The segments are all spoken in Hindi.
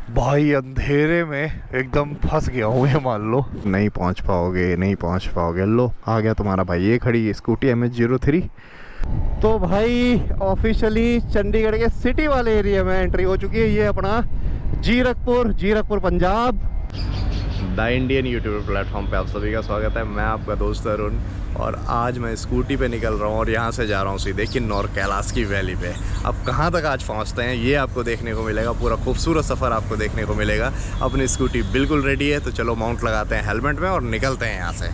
भाई अंधेरे में एकदम फंस गया हूँ, ये मान लो। नहीं पहुँच पाओगे, नहीं पहुँच पाओगे। लो आ गया तुम्हारा भाई, ये खड़ी है स्कूटी MH03। तो भाई ऑफिशियली चंडीगढ़ के सिटी वाले एरिया में एंट्री हो चुकी है। ये अपना Zirakpur Punjab. The Indian YouTube platform पे आप सभी का स्वागत है। मैं आपका दोस्त अरुण और आज मैं स्कूटी पे निकल रहा हूँ और यहाँ से जा रहा हूँ सीधे किन्नौर कैलाश की वैली पे। अब कहाँ तक आज पहुँचते हैं ये आपको देखने को मिलेगा, पूरा खूबसूरत सफ़र आपको देखने को मिलेगा। अपनी स्कूटी बिल्कुल रेडी है, तो चलो माउंट लगाते हैं हेलमेट में और निकलते हैं यहाँ से।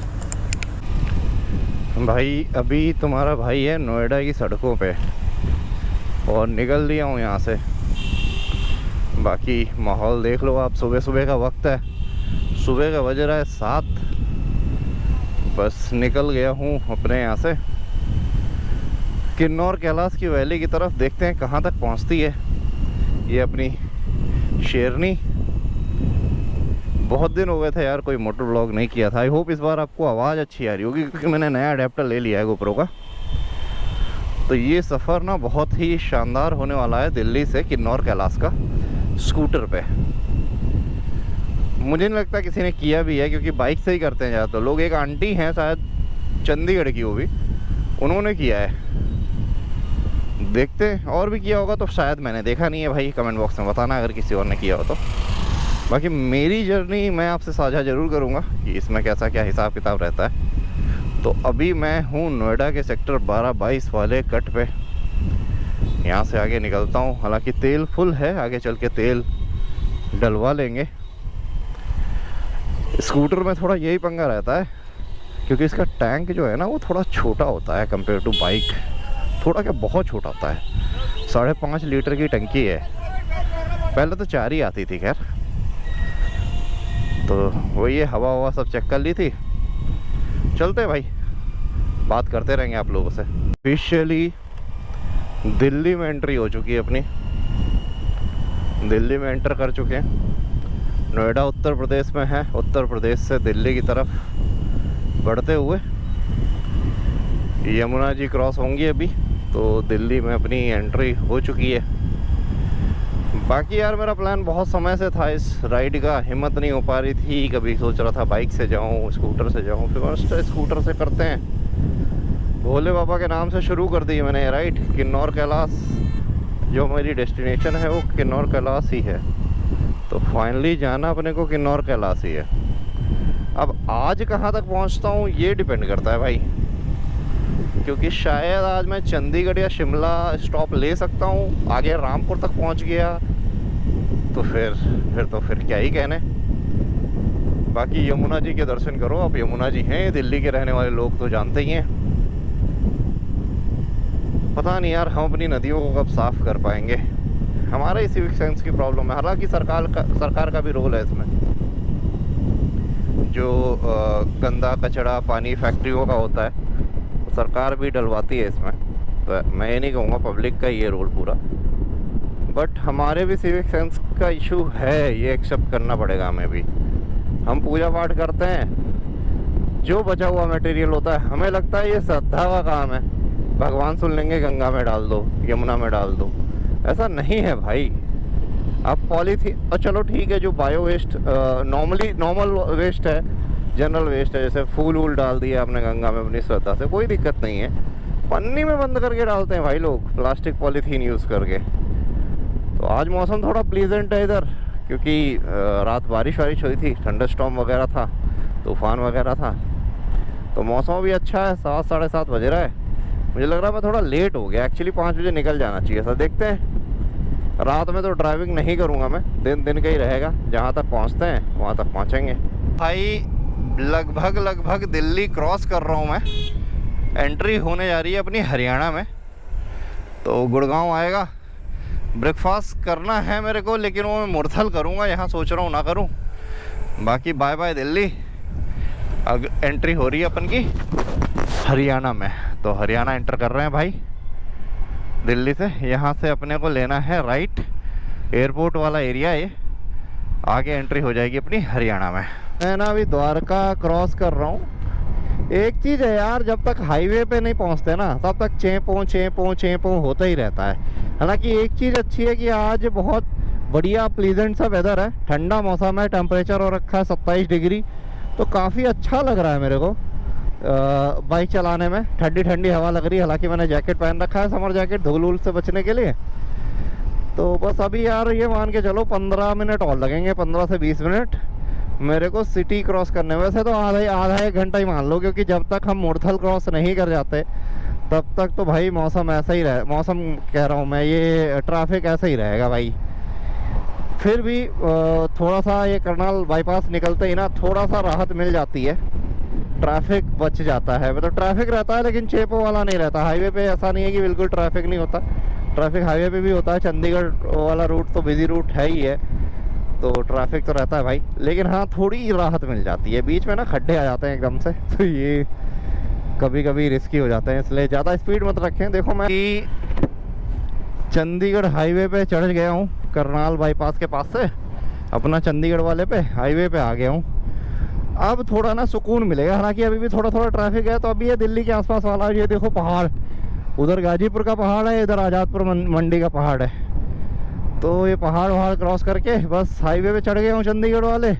भाई अभी तुम्हारा भाई है नोएडा की सड़कों पे और निकल लिया हूँ यहाँ से। बाकी माहौल देख लो आप, सुबह सुबह का वक्त है, सुबह का बज रहा है 7। बस निकल गया हूँ अपने यहाँ से किन्नौर कैलाश की वैली की तरफ। देखते हैं कहाँ तक पहुँचती है ये अपनी शेरनी। बहुत दिन हो गए थे यार कोई मोटर व्लॉग नहीं किया था। आई होप इस बार आपको आवाज़ अच्छी आ रही होगी क्योंकि मैंने नया अडेप्टर ले लिया है गोप्रो का। तो ये सफ़र ना बहुत ही शानदार होने वाला है दिल्ली से किन्नौर कैलाश का स्कूटर पे। मुझे नहीं लगता किसी ने किया भी है क्योंकि बाइक से ही करते हैं ज़्यादातर लोग। एक आंटी हैं शायद चंडीगढ़ की, वो भी उन्होंने किया है। देखते हैं और भी किया होगा तो शायद मैंने देखा नहीं है। भाई कमेंट बॉक्स में बताना अगर किसी और ने किया हो तो। बाकी मेरी जर्नी मैं आपसे साझा ज़रूर करूँगा कि इसमें कैसा क्या हिसाब किताब रहता है। तो अभी मैं हूँ नोएडा के सेक्टर 12-22 वाले कट पे। यहाँ से आगे निकलता हूँ। हालांकि तेल फुल है, आगे चल के तेल डलवा लेंगे। स्कूटर में थोड़ा यही पंगा रहता है क्योंकि इसका टैंक जो है ना वो थोड़ा छोटा होता है कंपेयर टू बाइक। थोड़ा क्या बहुत छोटा होता है। 5.5 लीटर की टंकी है, पहले तो 4 ही आती थी। खैर तो वो ये हवा सब चेक कर ली थी। चलते हैं भाई, बात करते रहेंगे आप लोगों से। ऑफिशियली दिल्ली में एंट्री हो चुकी है अपनी। दिल्ली में एंटर कर चुके हैं। नोएडा उत्तर प्रदेश में है। उत्तर प्रदेश से दिल्ली की तरफ बढ़ते हुए यमुना जी क्रॉस होंगी अभी, तो दिल्ली में अपनी एंट्री हो चुकी है। बाकी यार मेरा प्लान बहुत समय से था इस राइड का, हिम्मत नहीं हो पा रही थी। कभी सोच रहा था बाइक से जाऊं, स्कूटर से जाऊं, फिर मैं स्कूटर से करते हैं। भोले बाबा के नाम से शुरू कर दी मैंने ये राइड। किन्नौर कैलाश जो मेरी डेस्टिनेशन है वो किन्नौर कैलाश ही है, तो फाइनली जाना अपने को किन्नौर कैलाश ही है। अब आज कहाँ तक पहुँचता हूँ ये डिपेंड करता है भाई, क्योंकि शायद आज मैं चंडीगढ़ या शिमला स्टॉप ले सकता हूँ। आगे रामपुर तक पहुँच गया तो फिर क्या ही कहने। बाकी यमुना जी के दर्शन करो। अब यमुना जी हैं, दिल्ली के रहने वाले लोग तो जानते ही हैं। पता नहीं यार हम अपनी नदियों को कब साफ़ कर पाएंगे। हमारा ही सिविक सेंस की प्रॉब्लम है। हालांकि सरकार का भी रोल है इसमें। जो गंदा कचरा पानी फैक्ट्रियों का होता है सरकार भी डलवाती है इसमें। तो मैं ये नहीं कहूँगा पब्लिक का ये रोल पूरा, बट हमारे भी सिविक सेंस का इशू है, ये एक्सेप्ट करना पड़ेगा हमें भी। हम पूजा पाठ करते हैं, जो बचा हुआ मटेरियल होता है हमें लगता है ये श्रद्धा का काम है, भगवान सुन लेंगे, गंगा में डाल दो, यमुना में डाल दो। ऐसा नहीं है भाई। अब पॉलीथीन और चलो ठीक है, जो बायो वेस्ट नॉर्मल वेस्ट है, जनरल वेस्ट है, जैसे फूल वूल डाल दिया आपने गंगा में अपनी श्रद्धा से, कोई दिक्कत नहीं है। पन्नी में बंद करके डालते हैं भाई लोग, प्लास्टिक पॉलीथीन यूज़ करके। तो आज मौसम थोड़ा प्लीजेंट है इधर क्योंकि रात बारिश वारिश हुई थी, थंडरस्टॉर्म वगैरह था, तूफान वगैरह था, तो मौसम भी अच्छा है। 7 साढ़े 7 बज रहा है। मुझे लग रहा है मैं थोड़ा लेट हो गया, एक्चुअली 5 बजे निकल जाना चाहिए था। देखते हैं, रात में तो ड्राइविंग नहीं करूँगा मैं, दिन का ही रहेगा। जहाँ तक पहुँचते हैं वहाँ तक पहुँचेंगे। भाई लगभग दिल्ली क्रॉस कर रहा हूँ मैं। एंट्री होने जा रही है अपनी हरियाणा में, तो गुड़गांव आएगा। ब्रेकफास्ट करना है मेरे को, लेकिन वो मैं मुरथल करूँगा, यहाँ सोच रहा हूँ ना करूँ। बाकी बाय बाय दिल्ली। अब एंट्री हो रही है अपन की हरियाणा में, तो हरियाणा एंटर कर रहे हैं भाई दिल्ली से। यहाँ से अपने को लेना है राइट, एयरपोर्ट वाला एरिया ये। आगे एंट्री हो जाएगी अपनी हरियाणा में। मैं ना अभी द्वारका क्रॉस कर रहा हूँ। एक चीज़ है यार, जब तक हाईवे पे नहीं पहुँचते ना तब तक चें पों होता ही रहता है। हालांकि एक चीज़ अच्छी है कि आज बहुत बढ़िया प्लीजेंट सा वेदर है, ठंडा मौसम है, टेम्परेचर हो रखा है 27 डिग्री। तो काफ़ी अच्छा लग रहा है मेरे को बाइक चलाने में। ठंडी ठंडी हवा लग रही है, हालांकि मैंने जैकेट पहन रखा है, समर जैकेट, धूल वूल से बचने के लिए। तो बस अभी यार ये मान के चलो 15 मिनट और लगेंगे, 15 से 20 मिनट मेरे को सिटी क्रॉस करने में। वैसे तो आधा एक घंटा ही मान लो, क्योंकि जब तक हम मुरथल क्रॉस नहीं कर जाते तब तक तो भाई मौसम ऐसा ही रहे, मौसम कह रहा हूँ मैं, ये ट्रैफिक ऐसा ही रहेगा भाई। फिर भी थोड़ा सा ये करनाल बाईपास निकलते ही ना थोड़ा सा राहत मिल जाती है, ट्रैफिक बच जाता है। मतलब ट्रैफिक रहता है लेकिन चेपो वाला नहीं रहता। हाईवे पे ऐसा नहीं है कि बिल्कुल ट्रैफिक नहीं होता, ट्रैफिक हाईवे पे भी होता है। चंडीगढ़ वाला रूट तो बिजी रूट है ही है, तो ट्रैफिक तो रहता है भाई। लेकिन हाँ थोड़ी राहत मिल जाती है, बीच में ना खड्डे आ जाते हैं एकदम से, तो ये कभी कभी रिस्की हो जाते हैं, इसलिए ज़्यादा स्पीड मत रखें। देखो मैं चंडीगढ़ हाईवे पे चढ़ गया हूँ, करनाल बाईपास के पास से अपना चंडीगढ़ वाले पे हाईवे पे आ गया हूँ। अब थोड़ा ना सुकून मिलेगा, हालांकि अभी भी थोड़ा थोड़ा ट्रैफिक है। तो अभी ये दिल्ली के आसपास वाला, ये देखो पहाड़, उधर गाजीपुर का पहाड़ है, इधर आज़ादपुर मंडी का पहाड़ है। तो ये पहाड़ वहाड़ क्रॉस करके बस हाईवे पे चढ़ गया हूँ चंडीगढ़ वाले।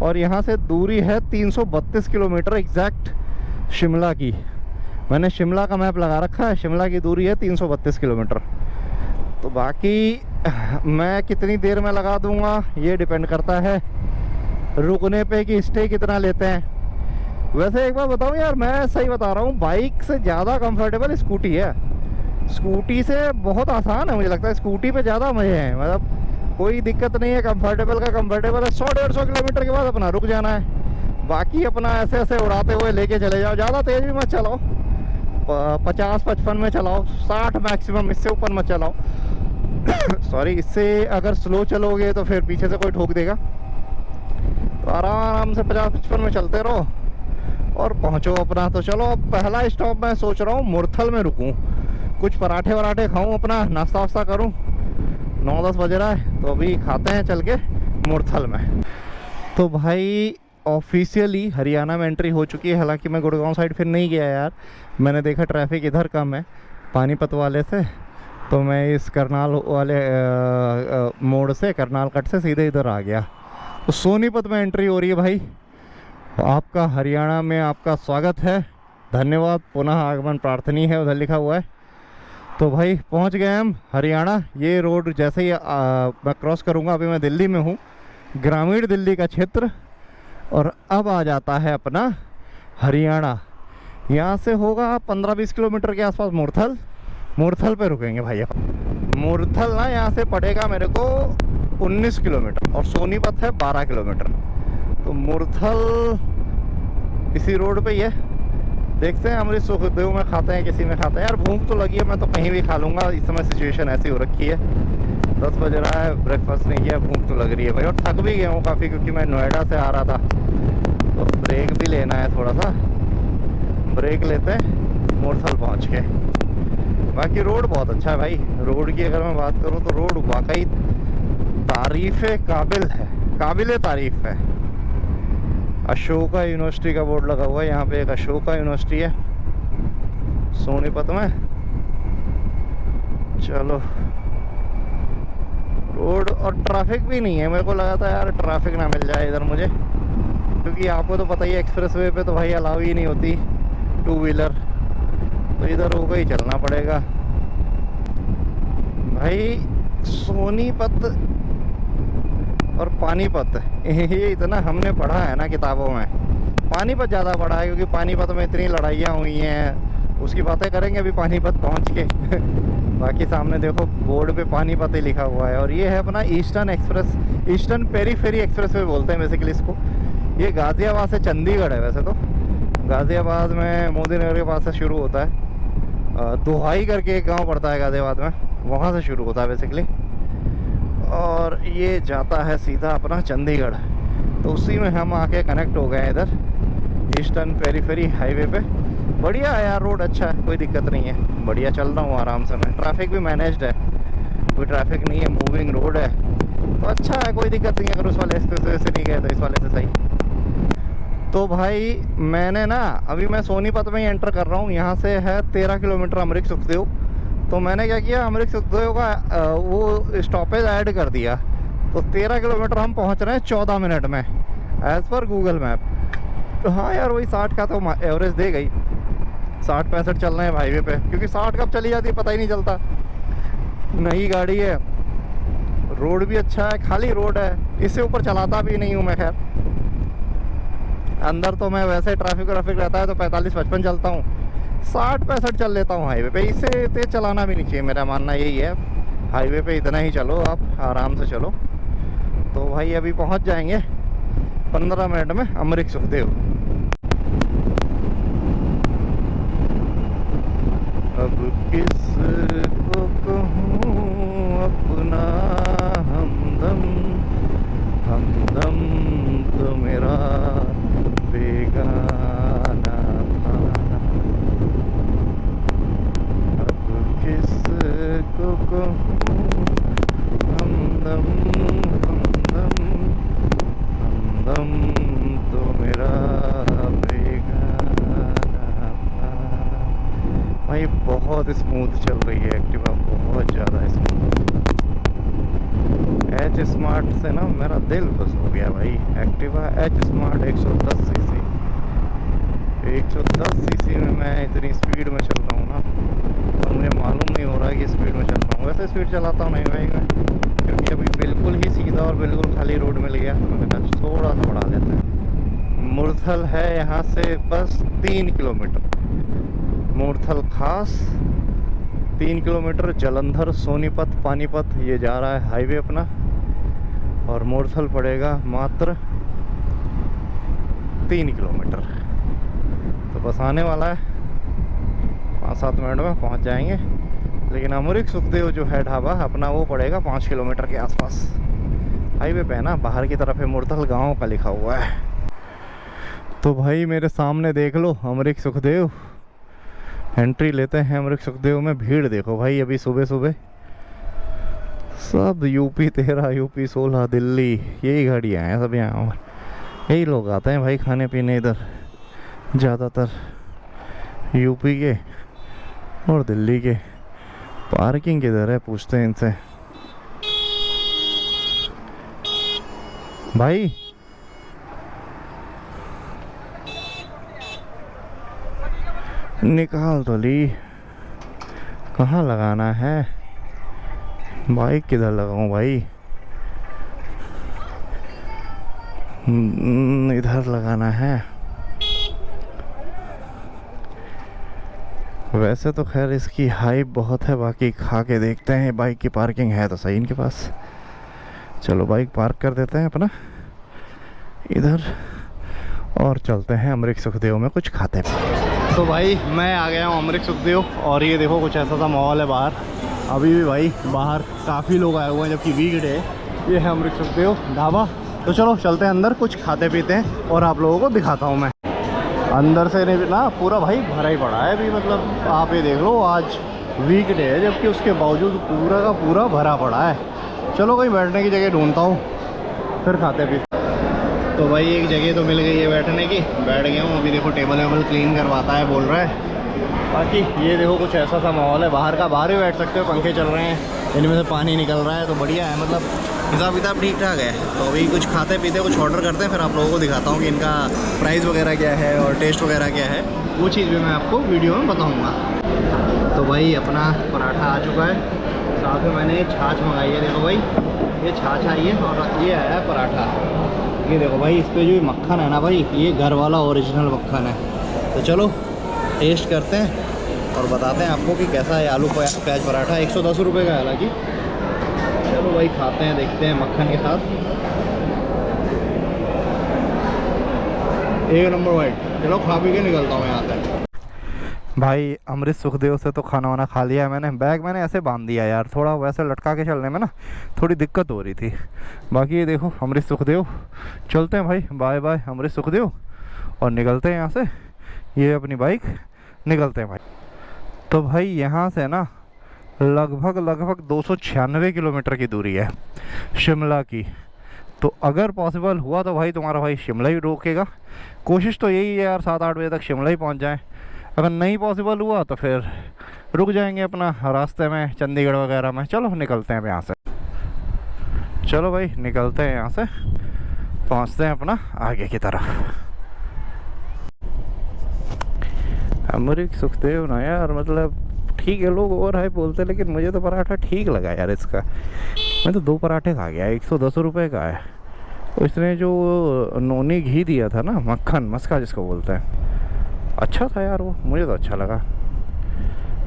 और यहाँ से दूरी है 332 किलोमीटर एग्जैक्ट शिमला की। मैंने शिमला का मैप लगा रखा है, शिमला की दूरी है 332 किलोमीटर। तो बाकी मैं कितनी देर में लगा दूंगा ये डिपेंड करता है रुकने पे कि स्टे कितना लेते हैं। वैसे एक बार बताऊं यार, मैं सही बता रहा हूँ, बाइक से ज़्यादा कंफर्टेबल स्कूटी है। स्कूटी से बहुत आसान है, मुझे लगता है स्कूटी पे ज़्यादा मज़े हैं। मतलब कोई दिक्कत नहीं है, कंफर्टेबल का कंफर्टेबल है। 100-150 किलोमीटर के बाद अपना रुक जाना है, बाकी अपना ऐसे ऐसे उड़ाते हुए लेके चले जाओ। ज़्यादा तेज़ भी मत चलाओ, 50-55 में चलाओ, 60 मैक्सिमम, इससे ऊपर मत चलाओ। सॉरी, इससे अगर स्लो चलोगे तो फिर पीछे से कोई ठोक देगा। तो आराम से 50-55 में चलते रहो और पहुंचो अपना। तो चलो अब पहला स्टॉप मैं सोच रहा हूँ मुरथल में रुकूं, कुछ पराठे वराठे खाऊं, अपना नाश्ता वास्ता करूं। 9-10 बज रहा है, तो अभी खाते हैं चल के मुरथल में। तो भाई ऑफिशियली हरियाणा में एंट्री हो चुकी है। हालांकि मैं गुड़गांव साइड फिर नहीं गया यार, मैंने देखा ट्रैफिक इधर कम है पानीपत वाले से, तो मैं इस करनाल वाले मोड़ से, करनाल कट से सीधे इधर आ गया। तो सोनीपत में एंट्री हो रही है भाई। आपका हरियाणा में आपका स्वागत है, धन्यवाद, पुनः आगमन प्रार्थनीय है, उधर लिखा हुआ है। तो भाई पहुंच गए हम हरियाणा। ये रोड जैसे ही मैं क्रॉस करूंगा, अभी मैं दिल्ली में हूँ, ग्रामीण दिल्ली का क्षेत्र, और अब आ जाता है अपना हरियाणा। यहाँ से होगा 15-20 किलोमीटर के आसपास मुरथल। मुरथल पे रुकेंगे भाई। मुरथल ना यहाँ से पड़ेगा मेरे को 19 किलोमीटर और सोनीपत है 12 किलोमीटर। तो मुरथल इसी रोड पे ही है। देखते हैं अमृत सुखदेव में खाते हैं, किसी में खाते हैं। यार भूख तो लगी है, मैं तो कहीं भी खा लूँगा, इस समय सिचुएशन ऐसी हो रखी है। 10 बज रहा है, ब्रेकफास्ट नहीं किया, भूख तो लग रही है भाई। और थक भी गया हूँ काफ़ी, क्योंकि मैं नोएडा से आ रहा था, तो ब्रेक भी लेना है, थोड़ा सा ब्रेक लेते हैं मुरथल पहुँच के। बाकी रोड बहुत अच्छा है भाई। रोड की अगर मैं बात करूँ तो रोड वाकई तारीफ़ काबिल है, काबिल तारीफ़ है। अशोका यूनिवर्सिटी का बोर्ड लगा हुआ है यहाँ पे, एक अशोका यूनिवर्सिटी है सोनीपत में। चलो, रोड और ट्रैफिक भी नहीं है। मेरे को लगा था यार ट्रैफिक ना मिल जाए इधर मुझे, क्योंकि आपको तो पता ही है एक्सप्रेसवे पे तो भाई अलाउ ही नहीं होती 2 व्हीलर, तो इधर होकर ही चलना पड़ेगा भाई। सोनीपत और पानीपत ये इतना हमने पढ़ा है ना किताबों में, पानीपत ज़्यादा पढ़ा है, क्योंकि पानीपत में इतनी लड़ाइयाँ हुई हैं, उसकी बातें करेंगे अभी पानीपत पहुँच के। बाकी सामने देखो बोर्ड पे पानीपत ही लिखा हुआ है। और ये है अपना eastern express, eastern periphery express way बोलते हैं बेसिकली इसको। ये गाज़ियाबाद से चंडीगढ़ है वैसे तो। गाज़ियाबाद में मोदी नगर के पास से शुरू होता है, दुहाई करके एक गांव पड़ता है गाज़ियाबाद में, वहाँ से शुरू होता है बेसिकली, और ये जाता है सीधा अपना चंडीगढ़। तो उसी में हम आके कनेक्ट हो गए इधर ईस्टर्न पेरीफेरी हाईवे पे। बढ़िया है यार, रोड अच्छा है, कोई दिक्कत नहीं है, बढ़िया चल रहा हूँ आराम से मैं। ट्रैफिक भी मैनेज्ड है, कोई ट्रैफिक नहीं है, मूविंग रोड है, तो अच्छा है, कोई दिक्कत नहीं है। अगर उस वाले एक्सप्रेसवे से नहीं गए तो इस वाले से सही। तो भाई मैंने ना, अभी मैं सोनीपत में ही एंटर कर रहा हूँ। यहाँ से है 13 किलोमीटर अमृत सुखदेव। तो मैंने क्या किया, अमृत सुखदेव का वो स्टॉपेज ऐड कर दिया। तो 13 किलोमीटर हम पहुंच रहे हैं 14 मिनट में एज़ पर गूगल मैप। तो हाँ यार, वही 60 का तो एवरेज दे गई। 60-65 चल रहे हैं हाईवे पे, क्योंकि 60 कब चली जाती है पता ही नहीं चलता। नई गाड़ी है, रोड भी अच्छा है, खाली रोड है, इससे ऊपर चलाता भी नहीं हूँ मैं। खैर अंदर तो मैं वैसे ट्रैफिक रहता है तो 45-55 चलता हूँ, 60-65 चल लेता हूँ हाईवे पे। इससे तेज चलाना भी नहीं चाहिए, मेरा मानना यही है। हाईवे पे इतना ही चलो, आप आराम से चलो। तो भाई अभी पहुँच जाएंगे 15 मिनट में अमरीक सुखदेव। अब किसको कहूँ अपना हमदम, हमदम तो मेरा बेगाना था। अब किसको कहूँ हमदम, हमदम, हमदम तो मेरा बेगाना था। भाई बहुत स्मूथ चल रही है एक्टिवा, बहुत ज़्यादा स्मूथ। एच स्मार्ट से ना मेरा दिल खुश हो गया भाई। Activa H smart 110 CC, 110 CC में मैं इतनी स्पीड में चल रहा हूँ ना, और मुझे मालूम नहीं हो रहा है कि स्पीड में चल रहा हूँ। वैसे स्पीड चलाता हूँ नहीं भाई मैं, क्योंकि अभी बिल्कुल ही सीधा और बिल्कुल खाली रोड मिल गया तो मैंने कहा थोड़ा सा बढ़ा लेते हैं। मुरथल है यहाँ से बस 3 किलोमीटर, मुरथल खास 3 किलोमीटर। जलंधर, सोनीपत, पानीपत ये जा रहा है हाईवे अपना, और मुरथल पड़ेगा मात्र 3 किलोमीटर। तो बस आने वाला है, 5-7 मिनट में पहुंच जाएंगे। लेकिन अमरीक सुखदेव जो है ढाबा अपना, वो पड़ेगा 5 किलोमीटर के आसपास। हाईवे पे है ना, बाहर की तरफ है, मुरथल गांव का लिखा हुआ है। तो भाई मेरे सामने देख लो अमरीक सुखदेव, एंट्री लेते हैं अमरीक सुखदेव में। भीड़ देखो भाई, अभी सुबह सुबह सब यूपी 13, यूपी 16, दिल्ली, यही गाड़ियाँ हैं सब यहाँ, और यही लोग आते हैं भाई खाने पीने इधर, ज़्यादातर यूपी के और दिल्ली के। पार्किंग किधर है पूछते हैं इनसे। भाई निकाल तो ली, कहाँ लगाना है? बाइक किधर लगाऊं भाई? इधर लगाना है। वैसे तो खैर इसकी हाइप बहुत है, बाकी खा के देखते हैं। बाइक की पार्किंग है तो सही इनके पास। चलो बाइक पार्क कर देते हैं अपना इधर, और चलते हैं अमरीक सुखदेव में कुछ खाते हैं। तो भाई मैं आ गया हूँ अमरीक सुखदेव, और ये देखो कुछ ऐसा सा माहौल है बाहर। अभी भी भाई बाहर काफ़ी लोग आए हुए हैं, जबकि वीकडे है। ये है अमरीक सुखदेव ढाबा। तो चलो चलते हैं अंदर, कुछ खाते पीते हैं और आप लोगों को दिखाता हूँ मैं। अंदर से नहीं ना, पूरा भाई भरा ही पड़ा है अभी। मतलब आप ये देख लो, आज वीकडे है जबकि उसके बावजूद पूरा का पूरा भरा पड़ा है। चलो कहीं बैठने की जगह ढूंढता हूँ, फिर खाते पीते। तो भाई एक जगह तो मिल गई है बैठने की, बैठ गया हूँ। अभी देखो टेबल वेबल क्लीन करवाता है बोल रहा है। बाकी ये देखो कुछ ऐसा सा माहौल है बाहर का, बाहर भी बैठ सकते हो, पंखे चल रहे हैं, इनमें से पानी निकल रहा है, तो बढ़िया है। मतलब हिसाब किताब ठीक ठाक है। तो अभी कुछ खाते पीते कुछ ऑर्डर करते हैं, फिर आप लोगों को दिखाता हूँ कि इनका प्राइस वगैरह क्या है और टेस्ट वगैरह क्या है। वो चीज़ भी मैं आपको वीडियो में बताऊँगा। तो भाई अपना पराठा आ चुका है, साथ में मैंने छाछ मंगाई है। देखो भाई ये छाछ आई है, और ये आया है पराठा। ये देखो भाई, इस पर जो मक्खन है ना भाई, ये घर वाला ओरिजिनल मक्खन है। तो चलो टेस्ट करते हैं और बताते हैं आपको कि कैसा है आलू प्याज पराठा। 110 रुपये का है हालांकि। चलो भाई खाते हैं, देखते हैं मक्खन के साथ। एक नंबर भाई। चलो खा पी के निकलता हूँ यहाँ से। भाई अमरीक सुखदेव से तो खाना वाना खा लिया है मैंने। बैग मैंने ऐसे बांध दिया यार, थोड़ा वैसे लटका के चलने में ना थोड़ी दिक्कत हो रही थी। बाकी ये देखो अमरीक सुखदेव, चलते हैं भाई। बाय बाय अमरीक सुखदेव, और निकलते हैं यहाँ से। ये अपनी बाइक, निकलते हैं भाई। तो भाई यहाँ से ना लगभग 296 किलोमीटर की दूरी है शिमला की। तो अगर पॉसिबल हुआ तो भाई तुम्हारा भाई शिमला ही रोकेगा। कोशिश तो यही है यार, 7-8 बजे तक शिमला ही पहुँच जाए। अगर नहीं पॉसिबल हुआ तो फिर रुक जाएंगे अपना रास्ते में चंडीगढ़ वगैरह में। चलो निकलते हैं यहाँ से। चलो भाई निकलते हैं यहाँ से, पहुँचते हैं अपना आगे की तरफ। अमरीक सुखदेव ना यार, मतलब ठीक है, लोग ओवर हाइप बोलते हैं, लेकिन मुझे तो पराठा ठीक लगा यार इसका। मैं तो 2 पराठे खा गया, 110 रुपये का है। उसने जो नोनी घी दिया था ना, मक्खन मस्का जिसको बोलते हैं, अच्छा था यार वो, मुझे तो अच्छा लगा।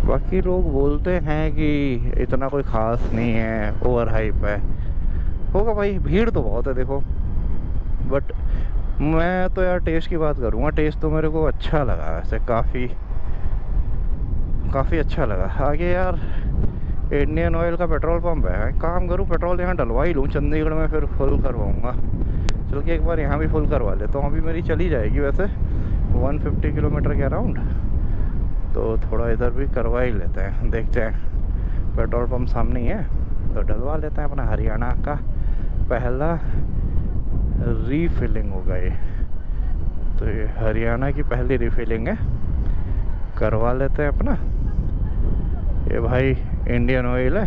बाकी लोग बोलते हैं कि इतना कोई ख़ास नहीं है, ओवर हाइप है। होगा भाई, भीड़ तो बहुत है देखो, बट मैं तो यार टेस्ट की बात करूँगा। टेस्ट तो मेरे को अच्छा लगा वैसे, काफ़ी अच्छा लगा। आगे यार इंडियन ऑयल का पेट्रोल पंप है, काम करूँ पेट्रोल यहाँ डलवा ही लूँ, चंडीगढ़ में फिर फुल करवाऊँगा। चल के एक बार यहाँ भी फुल करवा ले, तो अभी मेरी चली जाएगी वैसे 150 किलोमीटर के अराउंड। तो थोड़ा इधर भी करवा ही लेते हैं, देखते हैं। पेट्रोल पंप सामने ही है तो डलवा लेते हैं। अपना हरियाणा का पहला रीफिलिंग होगा ये, तो ये हरियाणा की पहली रीफिलिंग है, करवा लेते हैं अपना। ये भाई इंडियन ऑयल है,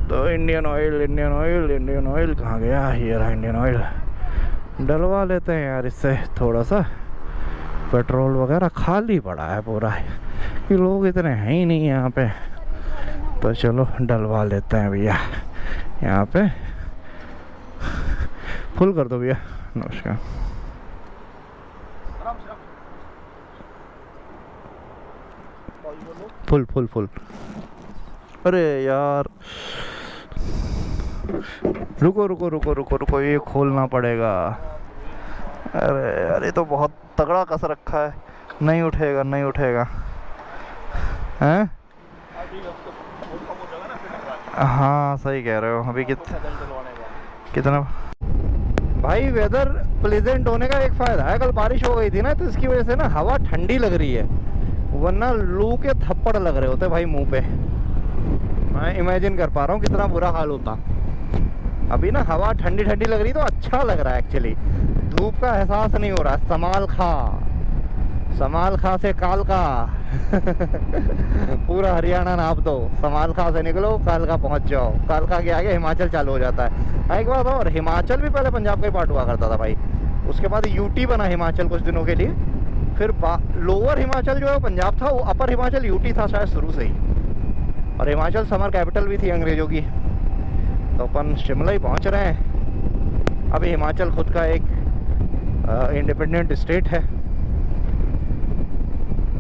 तो इंडियन ऑयल कहाँ गया, ये रहा इंडियन ऑयल। डलवा लेते हैं यार इससे, थोड़ा सा पेट्रोल वगैरह खाली पड़ा है पूरा, ये लोग इतने हैं ही नहीं यहाँ पे, तो चलो डलवा लेते हैं भैया। यहाँ पे फुल कर दो भैया। नमस्कार। फुल। अरे यार रुको, ये खोलना पड़ेगा। अरे तो बहुत तगड़ा कस रखा है, नहीं उठेगा हैं? हाँ सही कह रहे हो। अभी कितना भाई वेदर प्लेजेंट होने का एक फ़ायदा है, कल बारिश हो गई थी ना, तो इसकी वजह से ना हवा ठंडी लग रही है, वरना लू के थप्पड़ लग रहे होते भाई मुंह पे। मैं इमेजिन कर पा रहा हूँ कितना बुरा हाल होता। अभी ना हवा ठंडी लग रही, तो अच्छा लग रहा है एक्चुअली, धूप का एहसास नहीं हो रहा। समाल खा से काल का पूरा हरियाणा नाप दो, समाल खा से निकलो काल का पहुँच जाओ, काल का के आगे हिमाचल चालू हो जाता है। एक बात और, हिमाचल भी पहले पंजाब का ही पार्ट हुआ करता था भाई, उसके बाद यूटी बना हिमाचल कुछ दिनों के लिए, फिर लोअर हिमाचल जो है पंजाब था, वो अपर हिमाचल यूटी था शायद शुरू से ही, और हिमाचल समर कैपिटल भी थी अंग्रेजों की। तो अपन शिमला ही पहुंच रहे हैं। अभी हिमाचल खुद का एक इंडिपेंडेंट स्टेट है,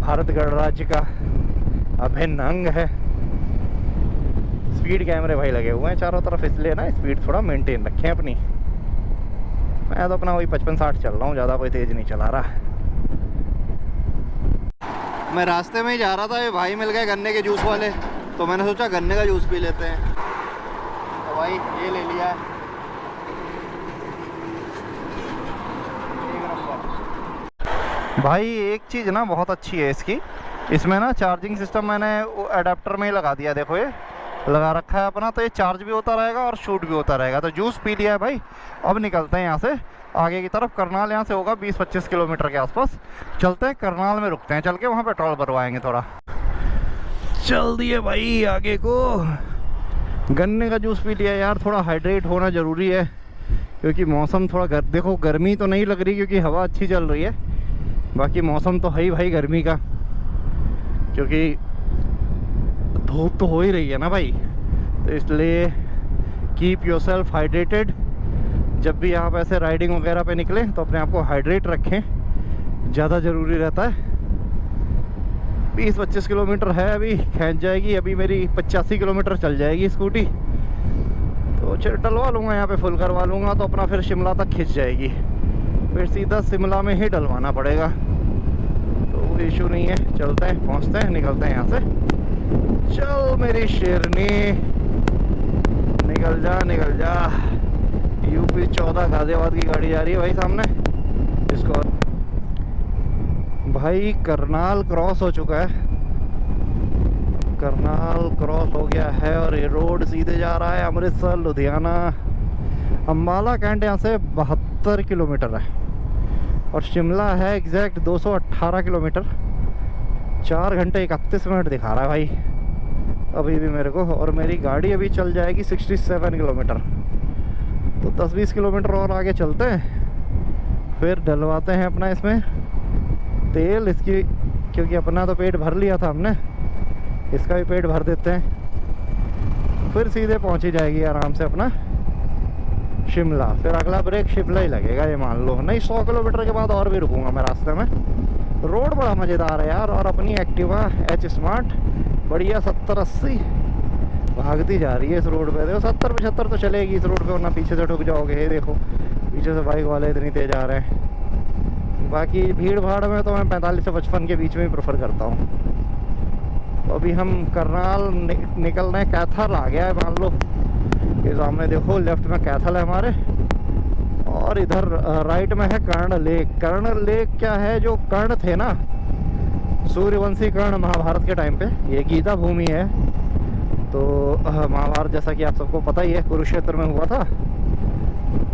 भारत गणराज्य का अभिन्न अंग है। स्पीड कैमरे भाई लगे हुए हैं चारों तरफ, इसलिए ना स्पीड थोड़ा मेंटेन रखें अपनी। मैं तो अपना वही 55-60 चल रहा हूँ, ज़्यादा कोई तेज़ नहीं चला रहा। मैं रास्ते में ही जा रहा था, ये भाई मिल गए गन्ने के जूस वाले, तो मैंने सोचा गन्ने का जूस पी लेते हैं, तो भाई ये ले लिया। भाई एक चीज़ ना बहुत अच्छी है इसकी, इसमें ना चार्जिंग सिस्टम मैंने अडेप्टर में ही लगा दिया, देखो ये लगा रखा है अपना, तो ये चार्ज भी होता रहेगा और शूट भी होता रहेगा। तो जूस पी लिया है भाई, अब निकलते हैं यहाँ से आगे की तरफ। करनाल यहाँ से होगा 20-25 किलोमीटर के आसपास, चलते हैं करनाल में, रुकते हैं, चल के वहाँ पेट्रोल भरवाएंगे थोड़ा। चल दिए भाई आगे को। गन्ने का जूस पी लिया यार, थोड़ा हाइड्रेट होना ज़रूरी है, क्योंकि मौसम थोड़ा देखो गर्मी तो नहीं लग रही क्योंकि हवा अच्छी चल रही है, बाकी मौसम तो है ही भाई गर्मी का, क्योंकि धूप तो हो ही रही है ना भाई, तो इसलिए कीप योरसेल्फ हाइड्रेटेड। जब भी आप ऐसे राइडिंग वगैरह पे निकलें तो अपने आप को हाइड्रेट रखें, ज़्यादा ज़रूरी रहता है। 20-25 किलोमीटर है, अभी खींच जाएगी, अभी मेरी 85 किलोमीटर चल जाएगी स्कूटी, तो चल डलवा लूँगा यहाँ पे, फुल करवा लूँगा, तो अपना फिर शिमला तक खिंच जाएगी, फिर सीधा शिमला में ही डलवाना पड़ेगा, तो इशू नहीं है। चलते हैं, पहुँचते हैं, निकलते हैं यहाँ से। चल मेरी शेरनी, निकल जा। यूपी 14 गाजियाबाद की गाड़ी जा रही है भाई सामने, इसको भाई करनाल क्रॉस हो चुका है, करनाल क्रॉस हो गया है, और ये रोड सीधे जा रहा है अमृतसर लुधियाना। अम्बाला कैंट यहाँ से 72 किलोमीटर है, और शिमला है एग्जैक्ट 218 किलोमीटर। 4 घंटे 31 मिनट दिखा रहा है भाई अभी भी मेरे को, और मेरी गाड़ी अभी चल जाएगी 67 किलोमीटर। तो 10-20 किलोमीटर और आगे चलते हैं, फिर डलवाते हैं अपना इसमें तेल इसकी, क्योंकि अपना तो पेट भर लिया था हमने, इसका भी पेट भर देते हैं। फिर सीधे पहुंच ही जाएगी आराम से अपना शिमला। फिर अगला ब्रेक शिमला ही लगेगा ये मान लो। नहीं, 100 किलोमीटर के बाद और भी रुकूंगा मैं रास्ते में। रोड बड़ा मज़ेदार है यार, और अपनी एक्टिवा एच स्मार्ट बढ़िया 70-80 भागती जा रही है इस रोड पे। देखो 70-75 तो चलेगी इस रोड पे, वरना पीछे से ठुक जाओगे। ये देखो पीछे से बाइक वाले इतनी तेज आ रहे हैं। बाकी भीड़ भाड़ में तो मैं 45 से 55 के बीच में ही प्रेफर करता हूँ। तो अभी हम करनाल निकल रहे हैं। कैथल आ गया है मान लो, ये सामने देखो लेफ्ट में कैथल है हमारे, और इधर राइट में है कर्ण लेक। कर्ण लेक क्या है, जो कर्ण थे ना, सूर्यवंशी कर्ण महाभारत के टाइम पे, ये गीता भूमि है। तो महाभारत जैसा कि आप सबको पता ही है कुरुक्षेत्र में हुआ था।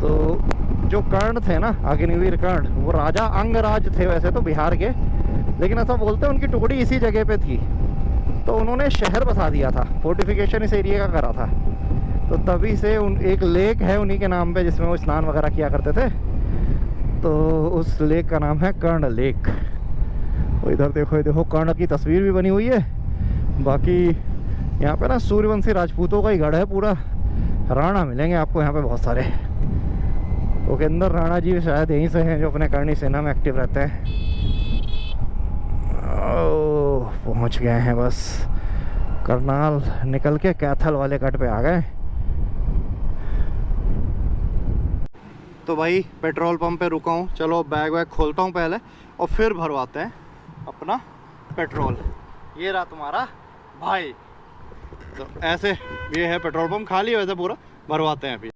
तो जो कर्ण थे ना, अग्निवीर कर्ण, वो राजा अंगराज थे वैसे तो बिहार के, लेकिन ऐसा बोलते हैं उनकी टुकड़ी इसी जगह पे थी। तो उन्होंने शहर बसा दिया था, फोर्टिफिकेशन इस एरिया का करा था। तो तभी से एक लेक है उन्हीं के नाम पे, जिसमें वो स्नान वगैरह किया करते थे। तो उस लेक का नाम है कर्ण लेक। तो इधर देखो, ये देखो कर्ण की तस्वीर भी बनी हुई है। बाकी यहाँ पे ना सूर्यवंशी राजपूतों का ही गढ़ है पूरा। राणा मिलेंगे आपको यहाँ पे बहुत सारे। तो अंदर राणा जी शायद यहीं से हैं, जो अपने करणी सेना में एक्टिव रहते हैं। पहुँच गए हैं बस, करनाल निकल के कैथल वाले कट पे आ गए। तो भाई पेट्रोल पंप पे रुका हूँ। चलो बैग वैग खोलता हूँ पहले, और फिर भरवाते हैं अपना पेट्रोल। ये रहा तुम्हारा भाई। तो ऐसे ये है पेट्रोल पंप, खाली है वैसे पूरा, भरवाते हैं अभी।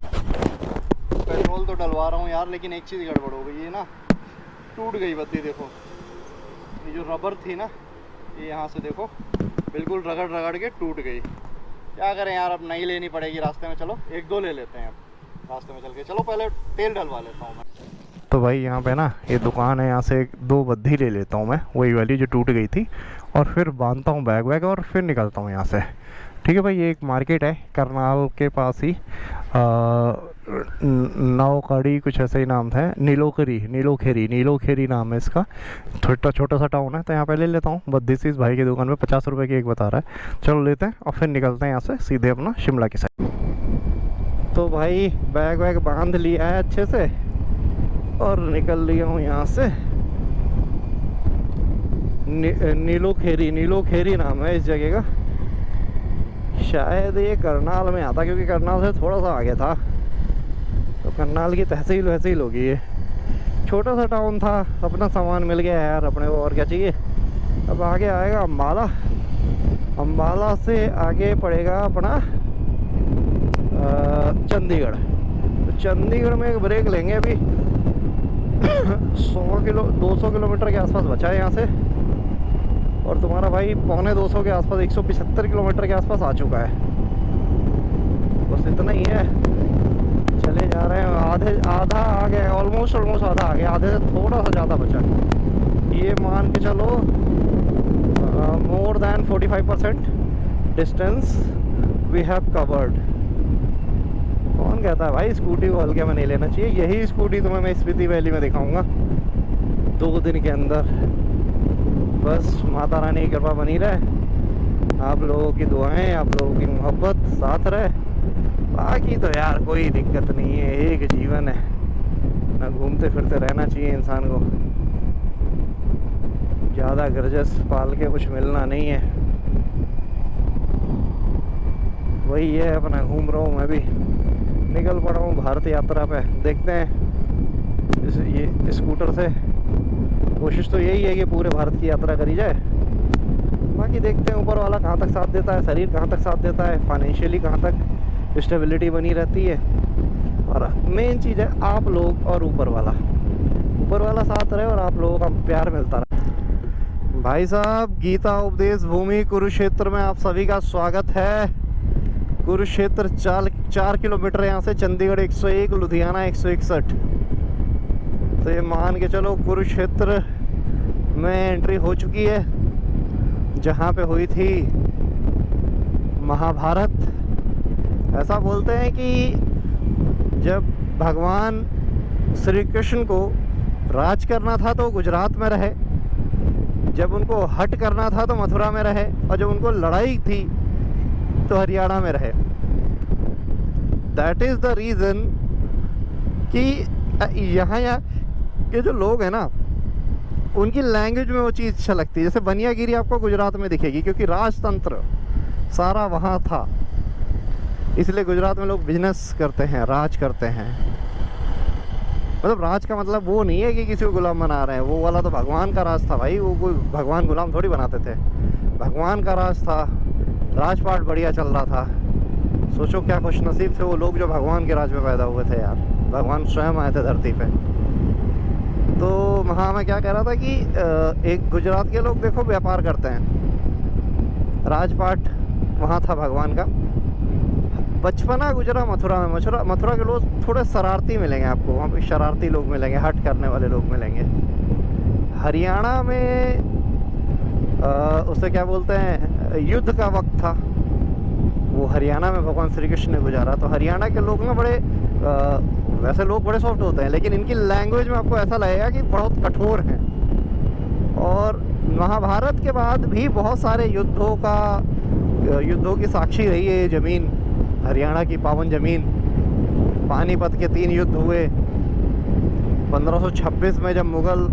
पेट्रोल तो डलवा रहा हूँ यार, लेकिन एक चीज़ गड़बड़ हो गई है ना, टूट गई बत्ती। देखो ये जो रबर थी ना, ये यहाँ से देखो बिल्कुल रगड़ रगड़ के टूट गई। क्या करें यार, अब नई लेनी पड़ेगी रास्ते में। चलो 1-2 ले लेते हैं अब रास्ते में चल के। चलो पहले तेल डलवा लेता हूँ मैं। तो भाई यहाँ पे ना ये दुकान है, यहाँ से 2 बद्धी ले लेता हूँ मैं, वही वाली जो टूट गई थी, और फिर बांधता हूँ बैग वैग और फिर निकलता हूँ यहाँ से। ठीक है भाई, ये एक मार्केट है करनाल के पास ही, नौकड़ी कुछ ऐसा ही नाम था, नीलोखेरी नाम है इसका। छोटा सा टाउन है। तो यहाँ पे ले लेता हूँ बद्धी से, इस भाई की दुकान पे 50 रुपये की एक बता रहा है। चलो लेते हैं और फिर निकलते हैं यहाँ से सीधे अपना शिमला की साइड। तो भाई बैग वैग बांध लिया है अच्छे से, और निकल लिया हूँ यहाँ से। नीलोखेरी नाम है इस जगह का। शायद ये करनाल में आता, क्योंकि करनाल से थोड़ा सा आगे था। तो करनाल की तहसील होगी ये। छोटा सा टाउन था, अपना सामान मिल गया यार अपने को, और क्या चाहिए। अब आगे आएगा अम्बाला। अम्बाला से आगे पड़ेगा अपना चंडीगढ़। तो चंडीगढ़ में एक ब्रेक लेंगे अभी। 200 किलोमीटर के आसपास बचा है यहाँ से, और तुम्हारा भाई 250 के आसपास, 175 किलोमीटर के आसपास आ चुका है। बस इतना ही है, चले जा रहे हैं। आधा आ गए, ऑलमोस्ट आधा आ गया, आधे से थोड़ा सा ज़्यादा बचा। ये मान के चलो more than 45% distance we have covered. कौन कहता है भाई स्कूटी को हल्के में नहीं लेना चाहिए। यही स्कूटी तुम्हें मैं स्पीति वैली में दिखाऊंगा 2 दिन के अंदर। बस माता रानी की कृपा बनी रहे, आप लोगों की दुआएं, आप लोगों की मोहब्बत साथ रहे। बाकी तो यार कोई दिक्कत नहीं है, एक जीवन है ना, घूमते फिरते रहना चाहिए इंसान को। ज़्यादा गरजस पाल के कुछ मिलना नहीं है। वही है, अपना घूम रहा हूँ मैं भी, निकल पड़ा हूँ भारत यात्रा पे। देखते हैं ये स्कूटर से, कोशिश तो यही है कि पूरे भारत की यात्रा करी जाए। बाकी देखते हैं ऊपर वाला कहाँ तक साथ देता है, शरीर कहाँ तक साथ देता है, फाइनेंशियली कहाँ तक स्टेबिलिटी बनी रहती है, और मेन चीज़ है आप लोग और ऊपर वाला साथ रहे, और आप लोगों का प्यार मिलता रहे। भाई साहब, गीता उपदेश भूमि कुरुक्षेत्र में आप सभी का स्वागत है। कुरुक्षेत्र 4 किलोमीटर यहाँ से, चंडीगढ़ 101, लुधियाना 161। तो ये मान के चलो कुरुक्षेत्र में एंट्री हो चुकी है, जहाँ पे हुई थी महाभारत। ऐसा बोलते हैं कि जब भगवान श्री कृष्ण को राज करना था तो गुजरात में रहे, जब उनको हट करना था तो मथुरा में रहे, और जब उनको लड़ाई थी तो हरियाणा में रहे। दैट इज़ द रीज़न कि यहाँ के जो लोग हैं ना, उनकी लैंग्वेज में वो चीज़ अच्छा लगती है। जैसे बनियागिरी आपको गुजरात में दिखेगी, क्योंकि राजतंत्र सारा वहाँ था, इसलिए गुजरात में लोग बिजनेस करते हैं, राज करते हैं। मतलब राज का मतलब वो नहीं है कि किसी को गुलाम बना रहे हैं, वो वाला तो भगवान का राज था भाई। वो कोई भगवान गुलाम थोड़ी बनाते थे, भगवान का राज था, राजपाट बढ़िया चल रहा था। सोचो क्या खुशनसीब थे वो लोग जो भगवान के राज में पैदा हुए थे यार। भगवान स्वयं आए थे धरती पे। तो वहाँ मैं क्या कह रहा था कि एक गुजरात के लोग देखो व्यापार करते हैं, राजपाट वहाँ था भगवान का। बचपना गुजरा मथुरा में। मथुरा के लोग थोड़े शरारती मिलेंगे आपको, वहाँ पे शरारती लोग मिलेंगे, हट करने वाले लोग मिलेंगे। हरियाणा में उसे क्या बोलते हैं, युद्ध का वक्त था, वो हरियाणा में भगवान श्री कृष्ण ने गुजारा। तो हरियाणा के लोग ना बड़े वैसे लोग बड़े सॉफ्ट होते हैं, लेकिन इनकी लैंग्वेज में आपको ऐसा लगेगा कि बहुत कठोर हैं। और महाभारत के बाद भी बहुत सारे युद्धों की साक्षी रही है ये ज़मीन, हरियाणा की पावन ज़मीन। पानीपत के 3 युद्ध हुए। 1526 में जब मुग़ल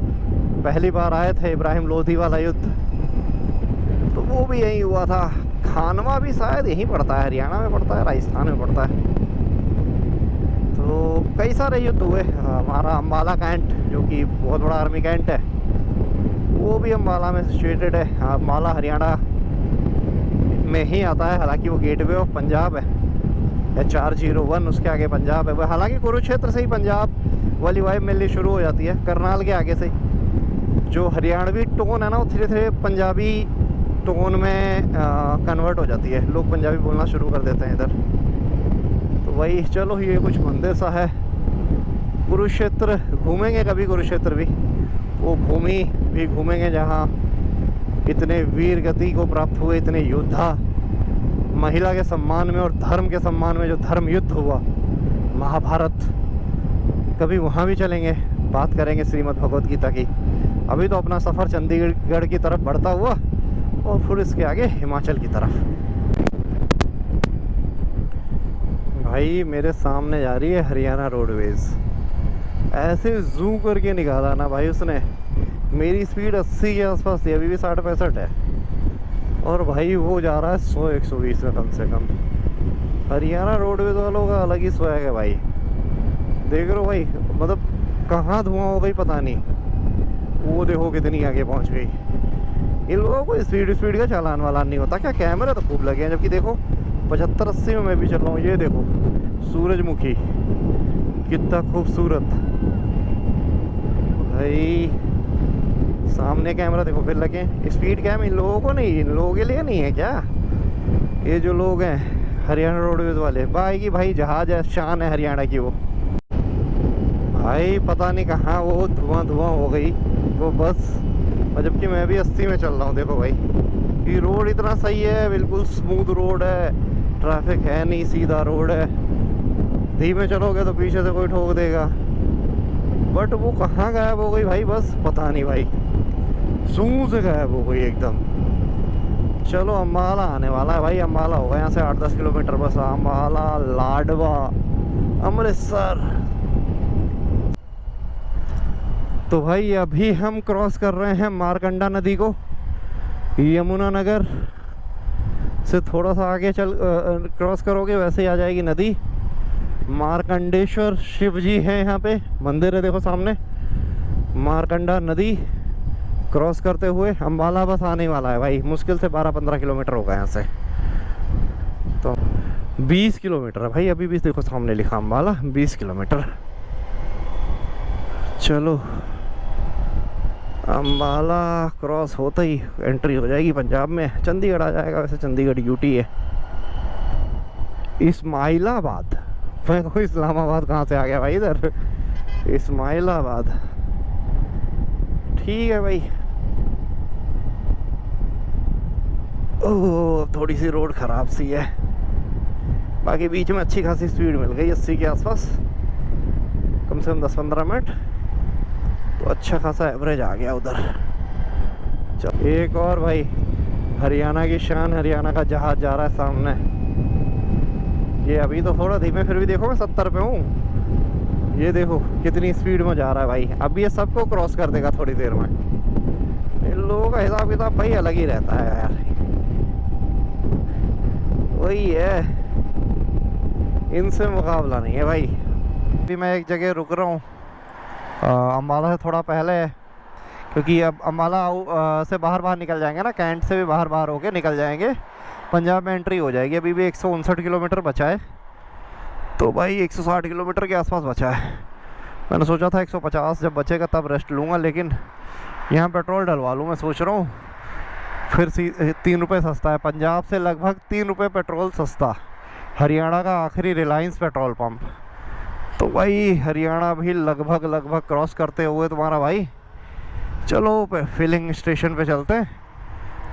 पहली बार आए थे, इब्राहिम लोधी वाला युद्ध, तो वो भी यहीं हुआ था। खानवा भी शायद यहीं पड़ता है, हरियाणा में पड़ता है, राजस्थान में पड़ता है। तो कई सारे युद्ध हुए। हमारा अम्बाला कैंट, जो कि बहुत बड़ा आर्मी कैंट है, वो भी अम्बाला में सिचुएटेड है। अम्बाला हरियाणा में ही आता है, हालांकि वो गेटवे ऑफ पंजाब है। HR01 उसके आगे पंजाब है। हालांकि कुरुक्षेत्र से ही पंजाब वाली वाइब मिलनी शुरू हो जाती है, करनाल के आगे से। जो हरियाणवी टोन है ना, वो धीरे धीरे पंजाबी टोन में कन्वर्ट हो जाती है, लोग पंजाबी बोलना शुरू कर देते हैं इधर। तो वही, चलो ये कुछ मंदिर सा है। कुरुक्षेत्र घूमेंगे कभी, कुरुक्षेत्र भी, वो भूमि भी घूमेंगे जहाँ इतने वीर गति को प्राप्त हुए, इतने योद्धा, महिला के सम्मान में और धर्म के सम्मान में जो धर्म युद्ध हुआ, महाभारत। कभी वहाँ भी चलेंगे, बात करेंगे श्रीमद् भगवत गीता की। अभी तो अपना सफ़र चंडीगढ़ की तरफ बढ़ता हुआ, और फिर इसके आगे हिमाचल की तरफ। भाई मेरे सामने जा रही है हरियाणा रोडवेज़। ऐसे जूम करके निकाला ना भाई उसने। मेरी स्पीड 80 के आसपास थी, अभी भी 60-65 है, और भाई वो जा रहा है 100-120 में कम से कम। हरियाणा रोडवेज वालों का अलग ही स्वैग है भाई। देख रहे हो भाई, मतलब कहाँ धुआं हो गई पता नहीं, वो देखो कितनी आगे पहुँच गई। इन लोगों को स्पीड का चालान वालान नहीं होता क्या? कैमरे तो खूब लगे हैं, जबकि देखो 75-80 में मैं भी चल रहा हूँ। ये देखो सूरजमुखी कितना खूबसूरत भाई। सामने कैमरा देखो फिर लगे। स्पीड कैम इन लोगों को नहीं, इन लोगों के लिए नहीं है क्या? ये जो लोग हैं हरियाणा रोडवेज वाले, भाई की भाई जहाज है, शान है हरियाणा की वो। भाई पता नहीं कहाँ वो धुआं हो गई वो बस, और जबकि मैं भी 80 में चल रहा हूँ। देखो भाई, ये रोड इतना सही है, बिल्कुल स्मूथ रोड है, ट्रैफिक है नहीं, सीधा रोड है। धीमे चलोगे तो पीछे से कोई ठोक देगा। बट वो कहाँ गायब हो गई भाई, बस पता नहीं भाई, सूं से गायब हो गई एकदम। चलो अम्बाला आने वाला है भाई, अम्बाला होगा यहाँ से 8-10 किलोमीटर बस। अम्बाला, लाडवा, अमृतसर। तो भाई अभी हम क्रॉस कर रहे हैं मारकंडा नदी को। यमुनानगर से थोड़ा सा आगे क्रॉस करोगे वैसे ही आ जाएगी नदी। मार्कंडेश्वर शिव जी हैं यहाँ पे, मंदिर है देखो सामने। मारकंडा नदी क्रॉस करते हुए अम्बाला बस आने वाला है भाई। मुश्किल से 12-15 किलोमीटर होगा यहाँ से, तो 20 किलोमीटर है भाई। अभी भी देखो सामने लिखा अम्बाला 20 किलोमीटर। चलो अम्बाला क्रॉस होते ही एंट्री हो जाएगी पंजाब में, चंडीगढ़ आ जाएगा। वैसे चंडीगढ़ यूटी है। इस्माइलाबाद, मैं कहूँ इस्लामाबाद कहाँ से आ गया भाई इधर। इस्माइलाबाद ठीक है भाई। ओह थोड़ी सी रोड ख़राब सी है, बाकी बीच में अच्छी खासी स्पीड मिल गई 80 के आसपास। कम से कम 10-15 मिनट, तो अच्छा खासा एवरेज आ गया उधर। चल एक और भाई, हरियाणा की शान, हरियाणा का जहाज जा रहा है सामने। ये अभी तो थोड़ा धीमे, फिर भी देखो मैं 70 पे हूँ, ये देखो कितनी स्पीड में जा रहा है भाई। अब ये सबको क्रॉस कर देगा थोड़ी देर में। इन लोगों का हिसाब किताब भाई अलग ही रहता है यार, वही है, इनसे मुकाबला नहीं है भाई। अभी मैं एक जगह रुक रहा हूँ, अम्बाला से थोड़ा पहले है, क्योंकि अब अम्बाला से बाहर निकल जाएंगे ना, कैंट से भी बाहर होके निकल जाएंगे, पंजाब में एंट्री हो जाएगी। अभी भी 159 किलोमीटर बचा है, तो भाई 160 किलोमीटर के आसपास बचा है। मैंने सोचा था 150 जब बचेगा तब रेस्ट लूँगा, लेकिन यहाँ पेट्रोल डलवा लूँ मैं सोच रहा हूँ। फिर 3 रुपये सस्ता है, पंजाब से लगभग 3 रुपये पेट्रोल सस्ता, हरियाणा का आखिरी रिलायंस पेट्रोल पंप। तो भाई हरियाणा भी लगभग क्रॉस करते हुए तुम्हारा भाई, चलो फिलिंग स्टेशन पे चलते हैं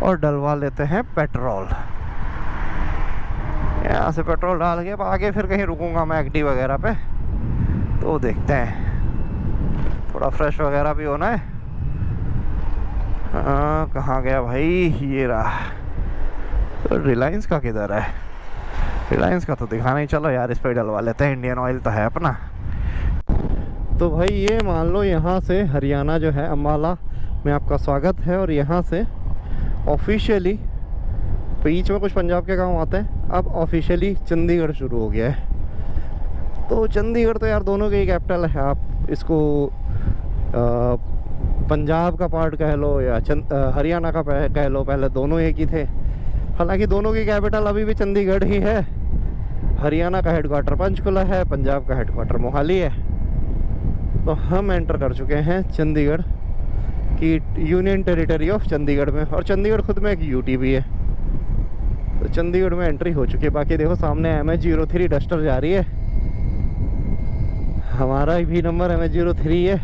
और डलवा लेते हैं पेट्रोल। यहाँ से पेट्रोल डाल के आगे फिर कहीं रुकूंगा मैं एक्टिव वगैरह पे, तो देखते हैं, थोड़ा फ्रेश वगैरह भी होना है। कहाँ गया भाई, ये रहा। तो रिलायंस का किधर है, रिलायंस का तो दिखा नहीं। चलो यार इस पर डलवा लेते हैं, इंडियन ऑयल तो है अपना। तो भाई ये मान लो यहाँ से हरियाणा जो है, अम्बाला में आपका स्वागत है, और यहाँ से ऑफिशियली, बीच में कुछ पंजाब के गांव आते हैं, अब ऑफिशियली चंडीगढ़ शुरू हो गया है। तो चंडीगढ़ तो यार दोनों की कैपिटल है, आप इसको पंजाब का पार्ट कह लो या हरियाणा का कह लो, पहले दोनों एक ही थे। हालांकि दोनों की कैपिटल अभी भी चंडीगढ़ ही है। हरियाणा का हेडक्वार्टर पंचकुला है, पंजाब का हेडक्वार्टर मोहाली है। तो हम एंटर कर चुके हैं चंडीगढ़ की यूनियन टेरिटरी ऑफ चंडीगढ़ में, और चंडीगढ़ खुद में एक यूटी भी है। तो चंडीगढ़ में एंट्री हो चुकी है। बाकी देखो सामने MH03 डस्टर जा रही है, हमारा भी नंबर MH03 है,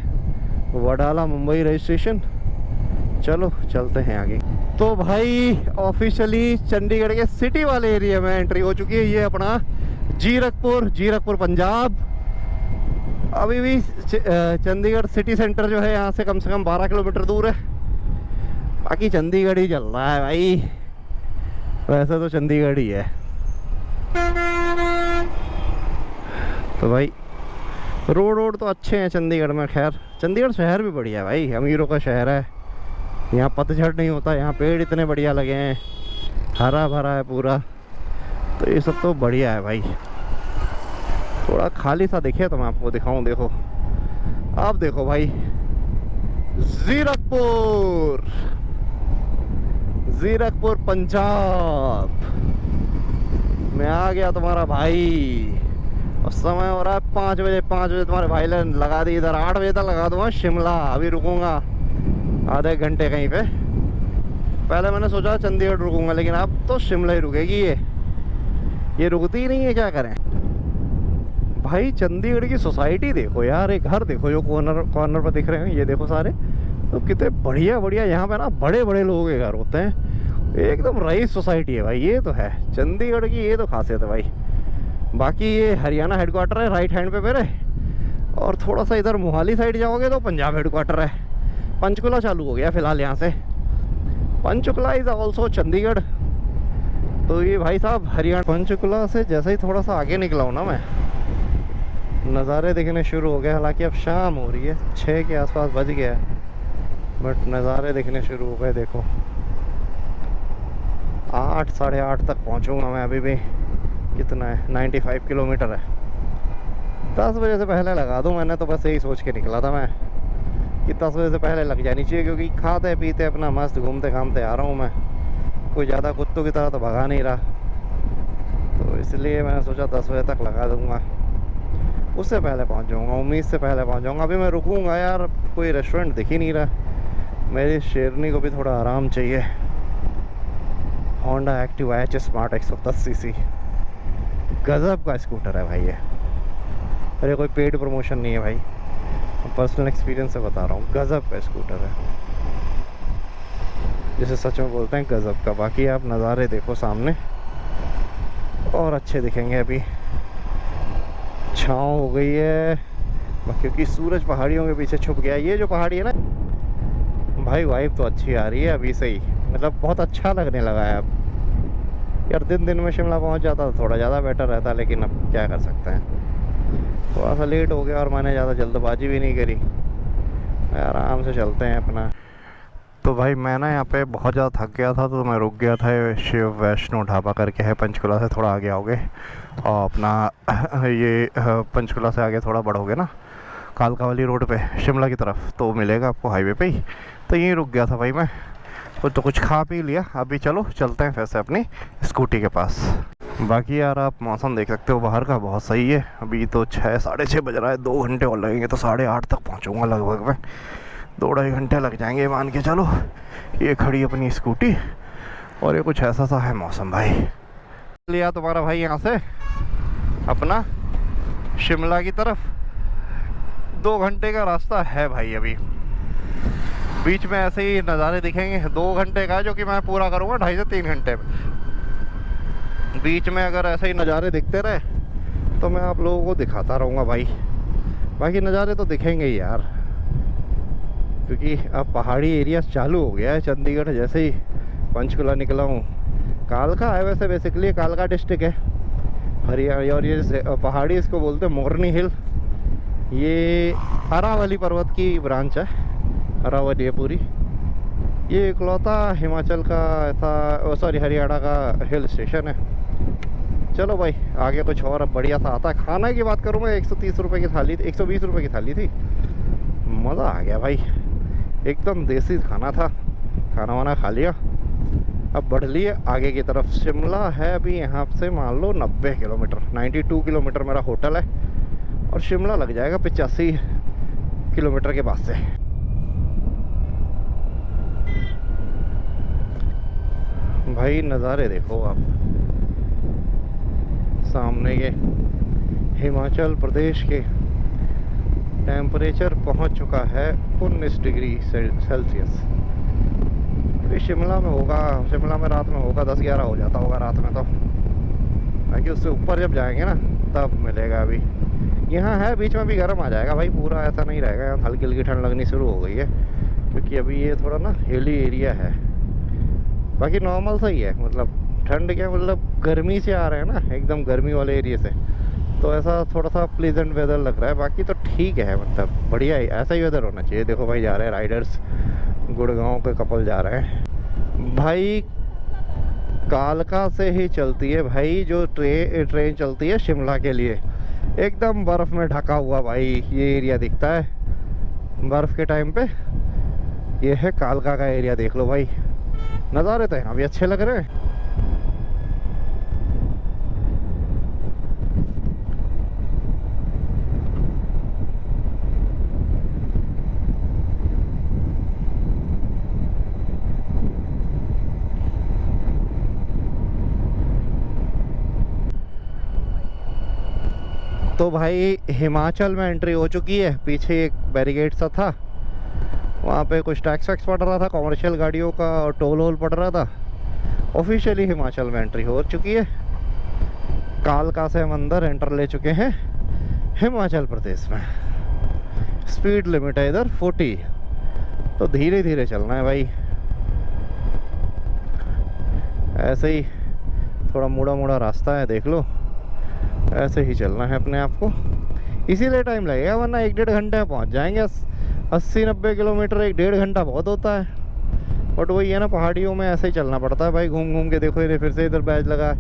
वडाला मुंबई रजिस्ट्रेशन। चलो चलते हैं आगे। तो भाई ऑफिशियली चंडीगढ़ के सिटी वाले एरिया में एंट्री हो चुकी है। ये अपना जीरकपुर पंजाब। अभी भी चंडीगढ़ सिटी सेंटर जो है यहाँ से कम 12 किलोमीटर दूर है। बाकी चंडीगढ़ ही चल रहा है भाई, वैसे तो चंडीगढ़ ही है। तो भाई रोड तो अच्छे हैं चंडीगढ़ में। खैर चंडीगढ़ शहर भी बढ़िया है भाई, अमीरों का शहर है। यहाँ पतझड़ नहीं होता, यहाँ पेड़ इतने बढ़िया लगे हैं, हरा भरा है पूरा। तो ये सब तो बढ़िया है भाई। थोड़ा खाली सा दिखे तो मैं आपको दिखाऊं। देखो आप देखो भाई, जीरकपुर पंजाब में आ गया तुम्हारा भाई। और समय हो रहा है 5 बजे। 5 बजे तुम्हारे भाई ने लगा दी इधर, 8 बजे तक लगा दूंगा शिमला। अभी रुकूंगा आधे घंटे कहीं पे। पहले मैंने सोचा चंडीगढ़ रुकूंगा, लेकिन अब तो शिमला ही रुकेगी। ये रुकती ही नहीं है, क्या करें भाई। चंडीगढ़ की सोसाइटी देखो यार, एक घर देखो जो कॉर्नर पर दिख रहे हैं, ये देखो सारे, तो कितने बढ़िया यहाँ पे ना बड़े लोगों के घर होते हैं। एकदम रईस सोसाइटी है भाई। ये तो है चंडीगढ़ की, ये तो खासियत है भाई। बाकी ये हरियाणा हेडक्वार्टर है राइट हैंड पे मेरे, और थोड़ा सा इधर मोहाली साइड जाओगे तो पंजाब हेडक्वार्टर है। पंचकुला चालू हो गया फिलहाल यहाँ से। Panchkula is also Chandigarh. तो ये भाई साहब हरियाणा, पंचकुला से जैसे ही थोड़ा सा आगे निकला हूँ ना मैं, नज़ारे दिखने शुरू हो गए। हालांकि अब शाम हो रही है, 6 के आसपास बज गया है, बट नज़ारे दिखने शुरू हो गए। देखो 8 साढ़े 8 तक पहुँचूँगा मैं। अभी भी कितना है, 95 किलोमीटर है। 10 बजे से पहले लगा दूँ। मैंने तो बस यही सोच के निकला था मैं कि 10 बजे से पहले लग जानी चाहिए, क्योंकि खाते पीते अपना मस्त घूमते घामते आ रहा हूँ मैं। कोई ज़्यादा कुत्तों की तरह तो भगा नहीं रहा, तो इसलिए मैंने सोचा 10 बजे तक लगा दूँगा। उससे पहले पहुंच जाऊंगा, उम्मीद से पहले पहुंच जाऊंगा। अभी मैं रुकूंगा यार, कोई रेस्टोरेंट दिख ही नहीं रहा। मेरी शेरनी को भी थोड़ा आराम चाहिए। Honda Activa H smart 110 CC, गजब का स्कूटर है भाई ये। अरे कोई पेड प्रमोशन नहीं है भाई, पर्सनल एक्सपीरियंस से बता रहा हूँ, गजब का स्कूटर है, जिसे सच में बोलते हैं गजब का। बाकी आप नज़ारे देखो सामने, और अच्छे दिखेंगे। अभी छाँव हो गई है, क्योंकि सूरज पहाड़ियों के पीछे छुप गया। ये जो पहाड़ी है ना भाई, वाइब तो अच्छी आ रही है अभी से ही, मतलब बहुत अच्छा लगने लगा है अब। यार दिन दिन में शिमला पहुंच जाता तो थोड़ा ज़्यादा बेटर रहता, लेकिन अब क्या कर सकते हैं, थोड़ा सा लेट हो गया और मैंने ज़्यादा जल्दबाजी भी नहीं करी, आराम से चलते हैं अपना। तो भाई मैं ना यहाँ पे बहुत ज़्यादा थक गया था, तो मैं रुक गया था। शिव वैष्णो ढाबा करके है, पंचकुला से थोड़ा आगे आओगे और अपना ये पंचकुला से आगे थोड़ा बढ़ोगे ना कालका वाली रोड पे शिमला की तरफ, तो मिलेगा आपको हाईवे पे ही। तो यहीं रुक गया था भाई मैं, कुछ खा पी लिया। अभी चलो चलते हैं फिर से अपनी स्कूटी के पास। बाकी यार आप मौसम देख सकते हो बाहर का, बहुत सही है। अभी तो 6 साढ़े 6 बज रहा है, 2 घंटे और लगेंगे तो 8:30 तक पहुँचूँगा लगभग मैं। 2-2.5 घंटे लग जाएंगे मान के चलो। ये खड़ी अपनी स्कूटी और ये कुछ ऐसा सा है मौसम भाई। लिया तुम्हारा भाई यहाँ से अपना शिमला की तरफ, 2 घंटे का रास्ता है भाई। अभी बीच में ऐसे ही नज़ारे दिखेंगे, 2 घंटे का जो कि मैं पूरा करूँगा 2.5 से 3 घंटे में। बीच में अगर ऐसे ही नज़ारे दिखते रहे तो मैं आप लोगों को दिखाता रहूँगा भाई। बाकी नज़ारे तो दिखेंगे ही यार, क्योंकि अब पहाड़ी एरिया चालू हो गया है। चंडीगढ़ जैसे ही पंचकुला निकला हूँ, कालका है वैसे बेसिकली, कालका डिस्ट्रिक्ट है हरियाणा। और ये पहाड़ी इसको बोलते हैं मोरनी हिल। ये अरावली पर्वत की ब्रांच है, अरावली है पूरी। ये इकलौता हिमाचल का ऐसा, सॉरी हरियाणा का हिल स्टेशन है। चलो भाई आगे कुछ और अब बढ़िया सा आता है। खाना की बात करूँ मैं, 130 रुपये की थाली थी, 120 रुपये की थाली थी। मज़ा आ गया भाई, एकदम देसी खाना था। खाना वाना खा लिया, अब बढ़ लिए आगे की तरफ। शिमला है अभी यहाँ से मान लो 90 किलोमीटर, 92 किलोमीटर मेरा होटल है, और शिमला लग जाएगा 85 किलोमीटर के पास से। भाई नज़ारे देखो आप सामने के, हिमाचल प्रदेश के। टेम्परेचर पहुंच चुका है 19 डिग्री सेल्सियस। अभी शिमला में होगा, शिमला में रात में होगा 10-11 हो जाता होगा रात में तो। बाकी उससे ऊपर जब जाएंगे ना तब मिलेगा। अभी यहाँ है बीच में भी गर्म आ जाएगा भाई, पूरा ऐसा नहीं रहेगा। यहाँ हल्की हल्की ठंड लगनी शुरू हो गई है, क्योंकि अभी ये थोड़ा ना हिली एरिया है। बाकी नॉर्मल सही है, मतलब ठंड क्या, मतलब गर्मी से आ रहे हैं ना, एकदम गर्मी वाले एरिया से, तो ऐसा थोड़ा सा प्लीजेंट वेदर लग रहा है। बाकी तो ठीक है, मतलब बढ़िया ही, ऐसा ही वेदर होना चाहिए। देखो भाई जा रहे हैं राइडर्स, गुड़गांव के कपल जा रहे हैं भाई। कालका से ही चलती है भाई जो ट्रेन चलती है शिमला के लिए, एकदम बर्फ़ में ढका हुआ भाई ये एरिया दिखता है बर्फ़ के टाइम पे। ये है कालका का एरिया, देख लो भाई। नज़ारे तो यहाँ भी अच्छे लग रहे हैं। तो भाई हिमाचल में एंट्री हो चुकी है। पीछे एक बैरिकेड सा था, वहाँ पे कुछ टैक्स वैक्स पड़ रहा था कॉमर्शियल गाड़ियों का, और टोल वोल पड़ रहा था। ऑफिशियली हिमाचल में एंट्री हो चुकी है। कालका से हम अंदर एंटर ले चुके हैं हिमाचल प्रदेश में। स्पीड लिमिट है इधर 40, तो धीरे धीरे चलना है भाई। ऐसे ही थोड़ा मुड़ा मुड़ा रास्ता है, देख लो, ऐसे ही चलना है अपने आप को। इसीलिए टाइम लगेगा, वरना 1-1.5 घंटे में पहुंच जाएंगे। 80-90 किलोमीटर 1-1.5 घंटा बहुत होता है। बट वही है ना, पहाड़ियों में ऐसे ही चलना पड़ता है भाई, घूम घूम के। देखो ये फिर से इधर बैच लगा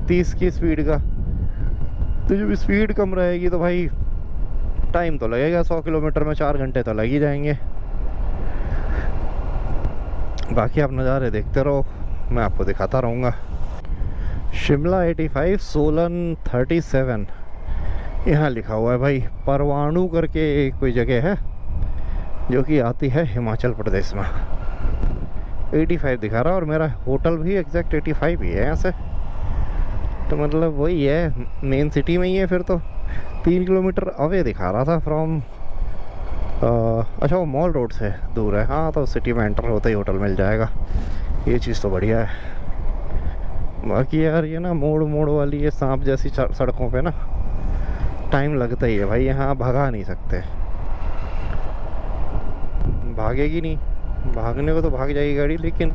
30 की स्पीड का, तो जब स्पीड कम रहेगी तो भाई टाइम तो लगेगा। 100 किलोमीटर में 4 घंटे तो लग ही जाएंगे। बाकी आप नज़ारे देखते रहो, मैं आपको दिखाता रहूँगा। शिमला 85, सोलन 37 यहाँ लिखा हुआ है भाई। परवाणु करके कोई जगह है जो कि आती है हिमाचल प्रदेश में। 85 दिखा रहा है, और मेरा होटल भी एग्जैक्ट 85 ही है यहाँ से। तो मतलब वही है, मेन सिटी में ही है। फिर तो 3 किलोमीटर अवे दिखा रहा था फ्रॉम, अच्छा वो मॉल रोड से दूर है। हाँ, तो सिटी में एंटर होते ही होटल मिल जाएगा। ये चीज़ तो बढ़िया है। बाकी यार ये ना मोड़ मोड़ वाली ये सांप जैसी सड़कों पे ना टाइम लगता ही है भाई, यहाँ भगा नहीं सकते, भागेगी नहीं, भागने को तो भाग जाएगी गाड़ी, लेकिन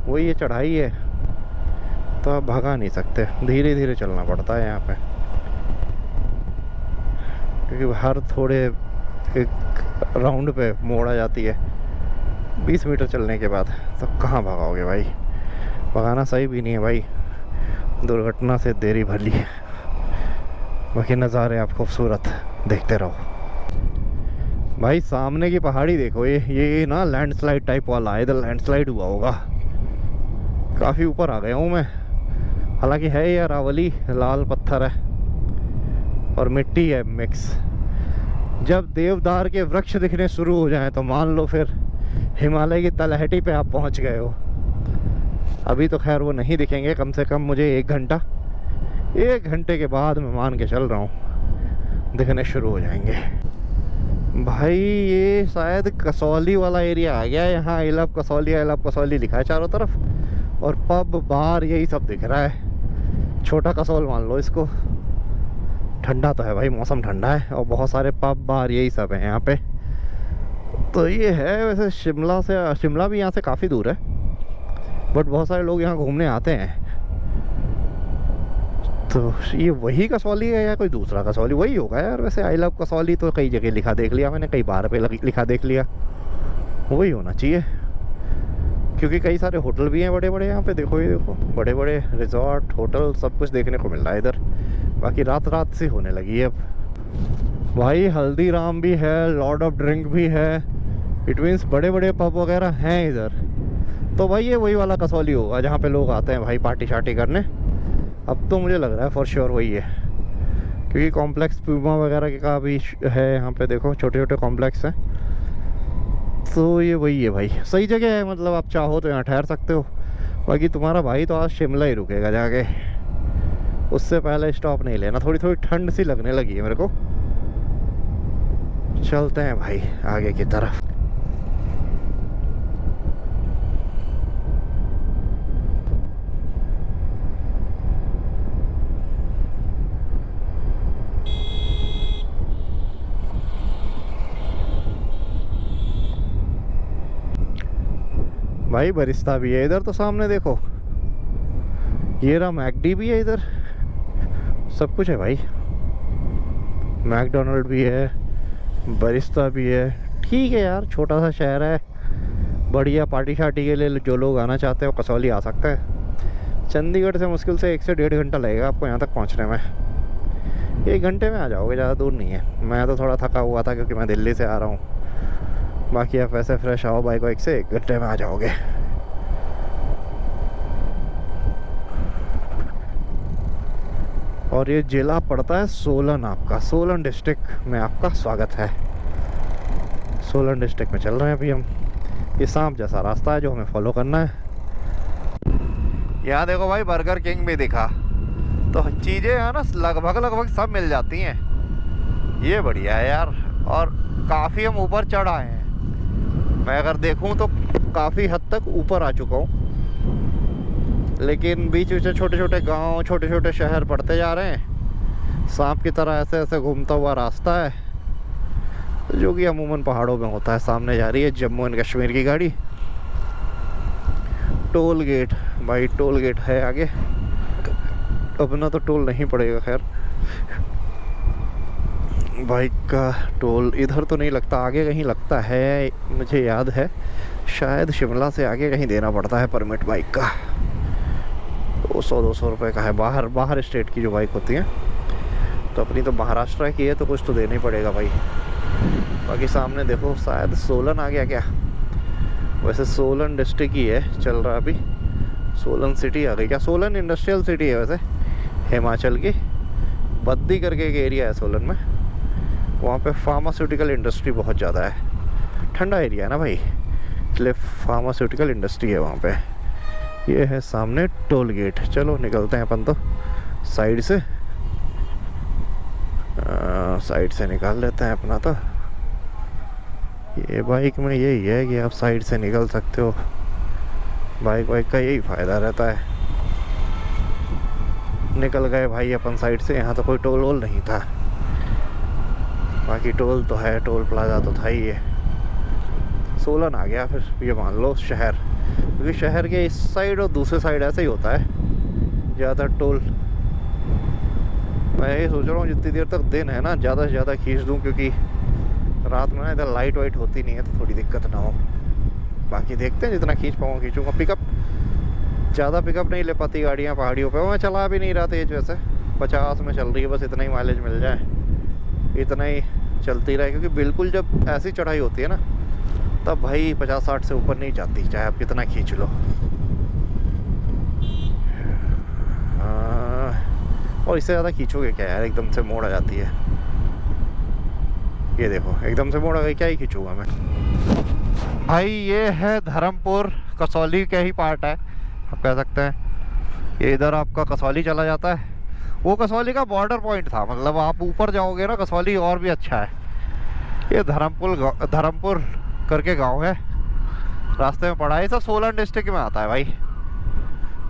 वही ये चढ़ाई है तो आप भगा नहीं सकते, धीरे धीरे चलना पड़ता है यहाँ पे, क्योंकि हर थोड़े एक राउंड पे मोड़ आ जाती है 20 मीटर चलने के बाद, तो कहाँ भगाओगे भाई, भगाना सही भी नहीं है भाई, दुर्घटना से देरी भली है। बाकी नज़ारे आप खूबसूरत देखते रहो भाई। सामने की पहाड़ी देखो, ये ना लैंडस्लाइड टाइप वाला है, इधर लैंडस्लाइड हुआ होगा, काफ़ी ऊपर आ गया हूँ मैं। हालांकि है ये अरावली, लाल पत्थर है और मिट्टी है मिक्स। जब देवदार के वृक्ष दिखने शुरू हो जाएं तो मान लो फिर हिमालय की तलहटी पे आप पहुंच गए हो। अभी तो खैर वो नहीं दिखेंगे, कम से कम मुझे 1 घंटे के बाद मैं मान के चल रहा हूँ दिखने शुरू हो जाएंगे। भाई ये शायद कसौली वाला एरिया आ गया है, यहाँ आई लव कसौली लिखा है चारों तरफ, और पब बार यही सब दिख रहा है। छोटा कसौल मान लो इसको। ठंडा तो है भाई, मौसम ठंडा है, और बहुत सारे पब बार यही सब है यहाँ पे। तो ये है, वैसे शिमला भी यहाँ से काफ़ी दूर है, बट बहुत सारे लोग यहाँ घूमने आते हैं। तो ये वही कसौली है या कोई दूसरा कसौली? वही होगा यार, वैसे आई लव कसौली तो कई जगह लिखा देख लिया मैंने, कई बार पे लिखा देख लिया, वही होना चाहिए, क्योंकि कई सारे होटल भी हैं बड़े बड़े यहाँ पे। देखो ये देखो, बड़े बड़े रिजॉर्ट होटल सब कुछ देखने को मिल रहा है इधर। बाकी रात से होने लगी है अब भाई। हल्दीराम भी है, लॉर्ड ऑफ ड्रिंक भी है, इट मीन्स बड़े बड़े पब वगैरह हैं इधर। तो भाई ये वही वाला कसौली होगा जहाँ पे लोग आते हैं भाई पार्टी शार्टी करने। अब तो मुझे लग रहा है फॉर श्योर वही है, क्योंकि कॉम्प्लेक्स प्यूमा वगैरह का भी है यहाँ पे, देखो छोटे छोटे कॉम्प्लेक्स हैं। तो ये वही है भाई, सही जगह है, मतलब आप चाहो तो यहाँ ठहर सकते हो। बाकी तुम्हारा भाई तो आज शिमला ही रुकेगा जाके, उससे पहले स्टॉप नहीं लेना। थोड़ी ठंड सी लगने लगी है मेरे को। चलते हैं भाई आगे की तरफ। भाई बरिस्ता भी है इधर, तो सामने देखो, ये रहा मैकडी भी है इधर, सब कुछ है भाई। मैकडोनल्ड भी है, बरिस्ता भी है। ठीक है यार, छोटा सा शहर है, बढ़िया पार्टी शार्टी के लिए जो लोग आना चाहते हैं वो कसौली आ सकते हैं। चंडीगढ़ से मुश्किल से 1 से 1.5 घंटा लगेगा आपको यहाँ तक पहुँचने में। 1 घंटे में आ जाओगे, ज़्यादा दूर नहीं है। मैं तो थोड़ा थका हुआ था क्योंकि मैं दिल्ली से आ रहा हूँ। बाकी आप वैसे फ्रेश आओ बाइक वाइक से, 1 घंटे में आ जाओगे। और ये जिला पड़ता है सोलन, आपका सोलन डिस्ट्रिक्ट में आपका स्वागत है। सोलन डिस्ट्रिक्ट में चल रहे हैं अभी हम। ये सांप जैसा रास्ता है जो हमें फॉलो करना है। यहाँ देखो भाई, बर्गर किंग भी दिखा। तो चीज़ें यहाँ ना लगभग सब मिल जाती हैं, ये बढ़िया है यार। और काफ़ी हम ऊपर चढ़ आए हैं। मैं अगर देखूं तो काफ़ी हद तक ऊपर आ चुका हूँ, लेकिन बीच बीच में छोटे छोटे गांव, छोटे छोटे शहर पड़ते जा रहे हैं। सांप की तरह ऐसे ऐसे घूमता हुआ रास्ता है, जो कि अमूमन पहाड़ों में होता है। सामने जा रही है जम्मू एंड कश्मीर की गाड़ी। टोल गेट भाई, टोल गेट है आगे, अपना तो टोल नहीं पड़ेगा खैर। बाइक का टोल इधर तो नहीं लगता, आगे कहीं लगता है, मुझे याद है शायद शिमला से आगे कहीं देना पड़ता है परमिट बाइक का। 200 रुपये का है। बाहर स्टेट की जो बाइक होती है, तो अपनी तो महाराष्ट्र की है तो कुछ तो देना ही पड़ेगा भाई। बाकी सामने देखो, शायद सोलन आ गया क्या? वैसे सोलन डिस्ट्रिक्ट ही है चल रहा अभी। सोलन सिटी आ गई क्या? सोलन इंडस्ट्रियल सिटी है वैसे, हिमाचल की। बद्दी करके एक एरिया है सोलन में, वहाँ पे फार्मास्यूटिकल इंडस्ट्री बहुत ज़्यादा है। ठंडा एरिया है ना भाई, इसलिए फार्मास्यूटिकल इंडस्ट्री है वहाँ पे। ये है सामने टोल गेट। चलो निकलते हैं अपन तो साइड से निकाल लेते हैं अपना। तो ये बाइक में यही है कि आप साइड से निकल सकते हो, बाइक का यही फ़ायदा रहता है। निकल गए भाई अपन साइड से। यहाँ तो कोई टोल वोल नहीं था, बाकी टोल तो है, टोल प्लाजा तो था ही। ये सोलन आ गया फिर, ये मान लो शहर, क्योंकि शहर के इस साइड और दूसरे साइड ऐसे ही होता है ज़्यादा टोल। मैं यही सोच रहा हूँ जितनी देर तक दिन है ना ज़्यादा से ज़्यादा खींच दूँ, क्योंकि रात में ना इधर लाइट वाइट होती नहीं है तो थोड़ी दिक्कत ना हो। बाकी देखते हैं जितना खींच पाऊँगा खींचूँगा। पिकअप ज़्यादा पिकअप नहीं ले पाती गाड़ियाँ पहाड़ियों पे। मैं चला भी नहीं रहा तेज, वैसे 50 में चल रही है, बस इतना ही माइलेज मिल जाए इतना ही चलती रहे, क्योंकि बिल्कुल जब ऐसी चढ़ाई होती है ना तब भाई 50-60 से ऊपर नहीं जाती, चाहे आप कितना खींच लो। और इससे ज़्यादा खींचोगे क्या यार, एकदम से मोड़ आ जाती है। ये देखो एकदम से मोड़ आ गई, क्या ही खींचूंगा मैं भाई। ये है धर्मपुर, कसौली का ही पार्ट है आप कह सकते हैं। ये इधर आपका कसौली चला जाता है, वो कसौली का बॉर्डर पॉइंट था, मतलब आप ऊपर जाओगे ना कसौली और भी अच्छा है। ये धर्मपुर करके गांव है, रास्ते में पड़ा है। ये सब सोलन डिस्ट्रिक्ट में आता है भाई।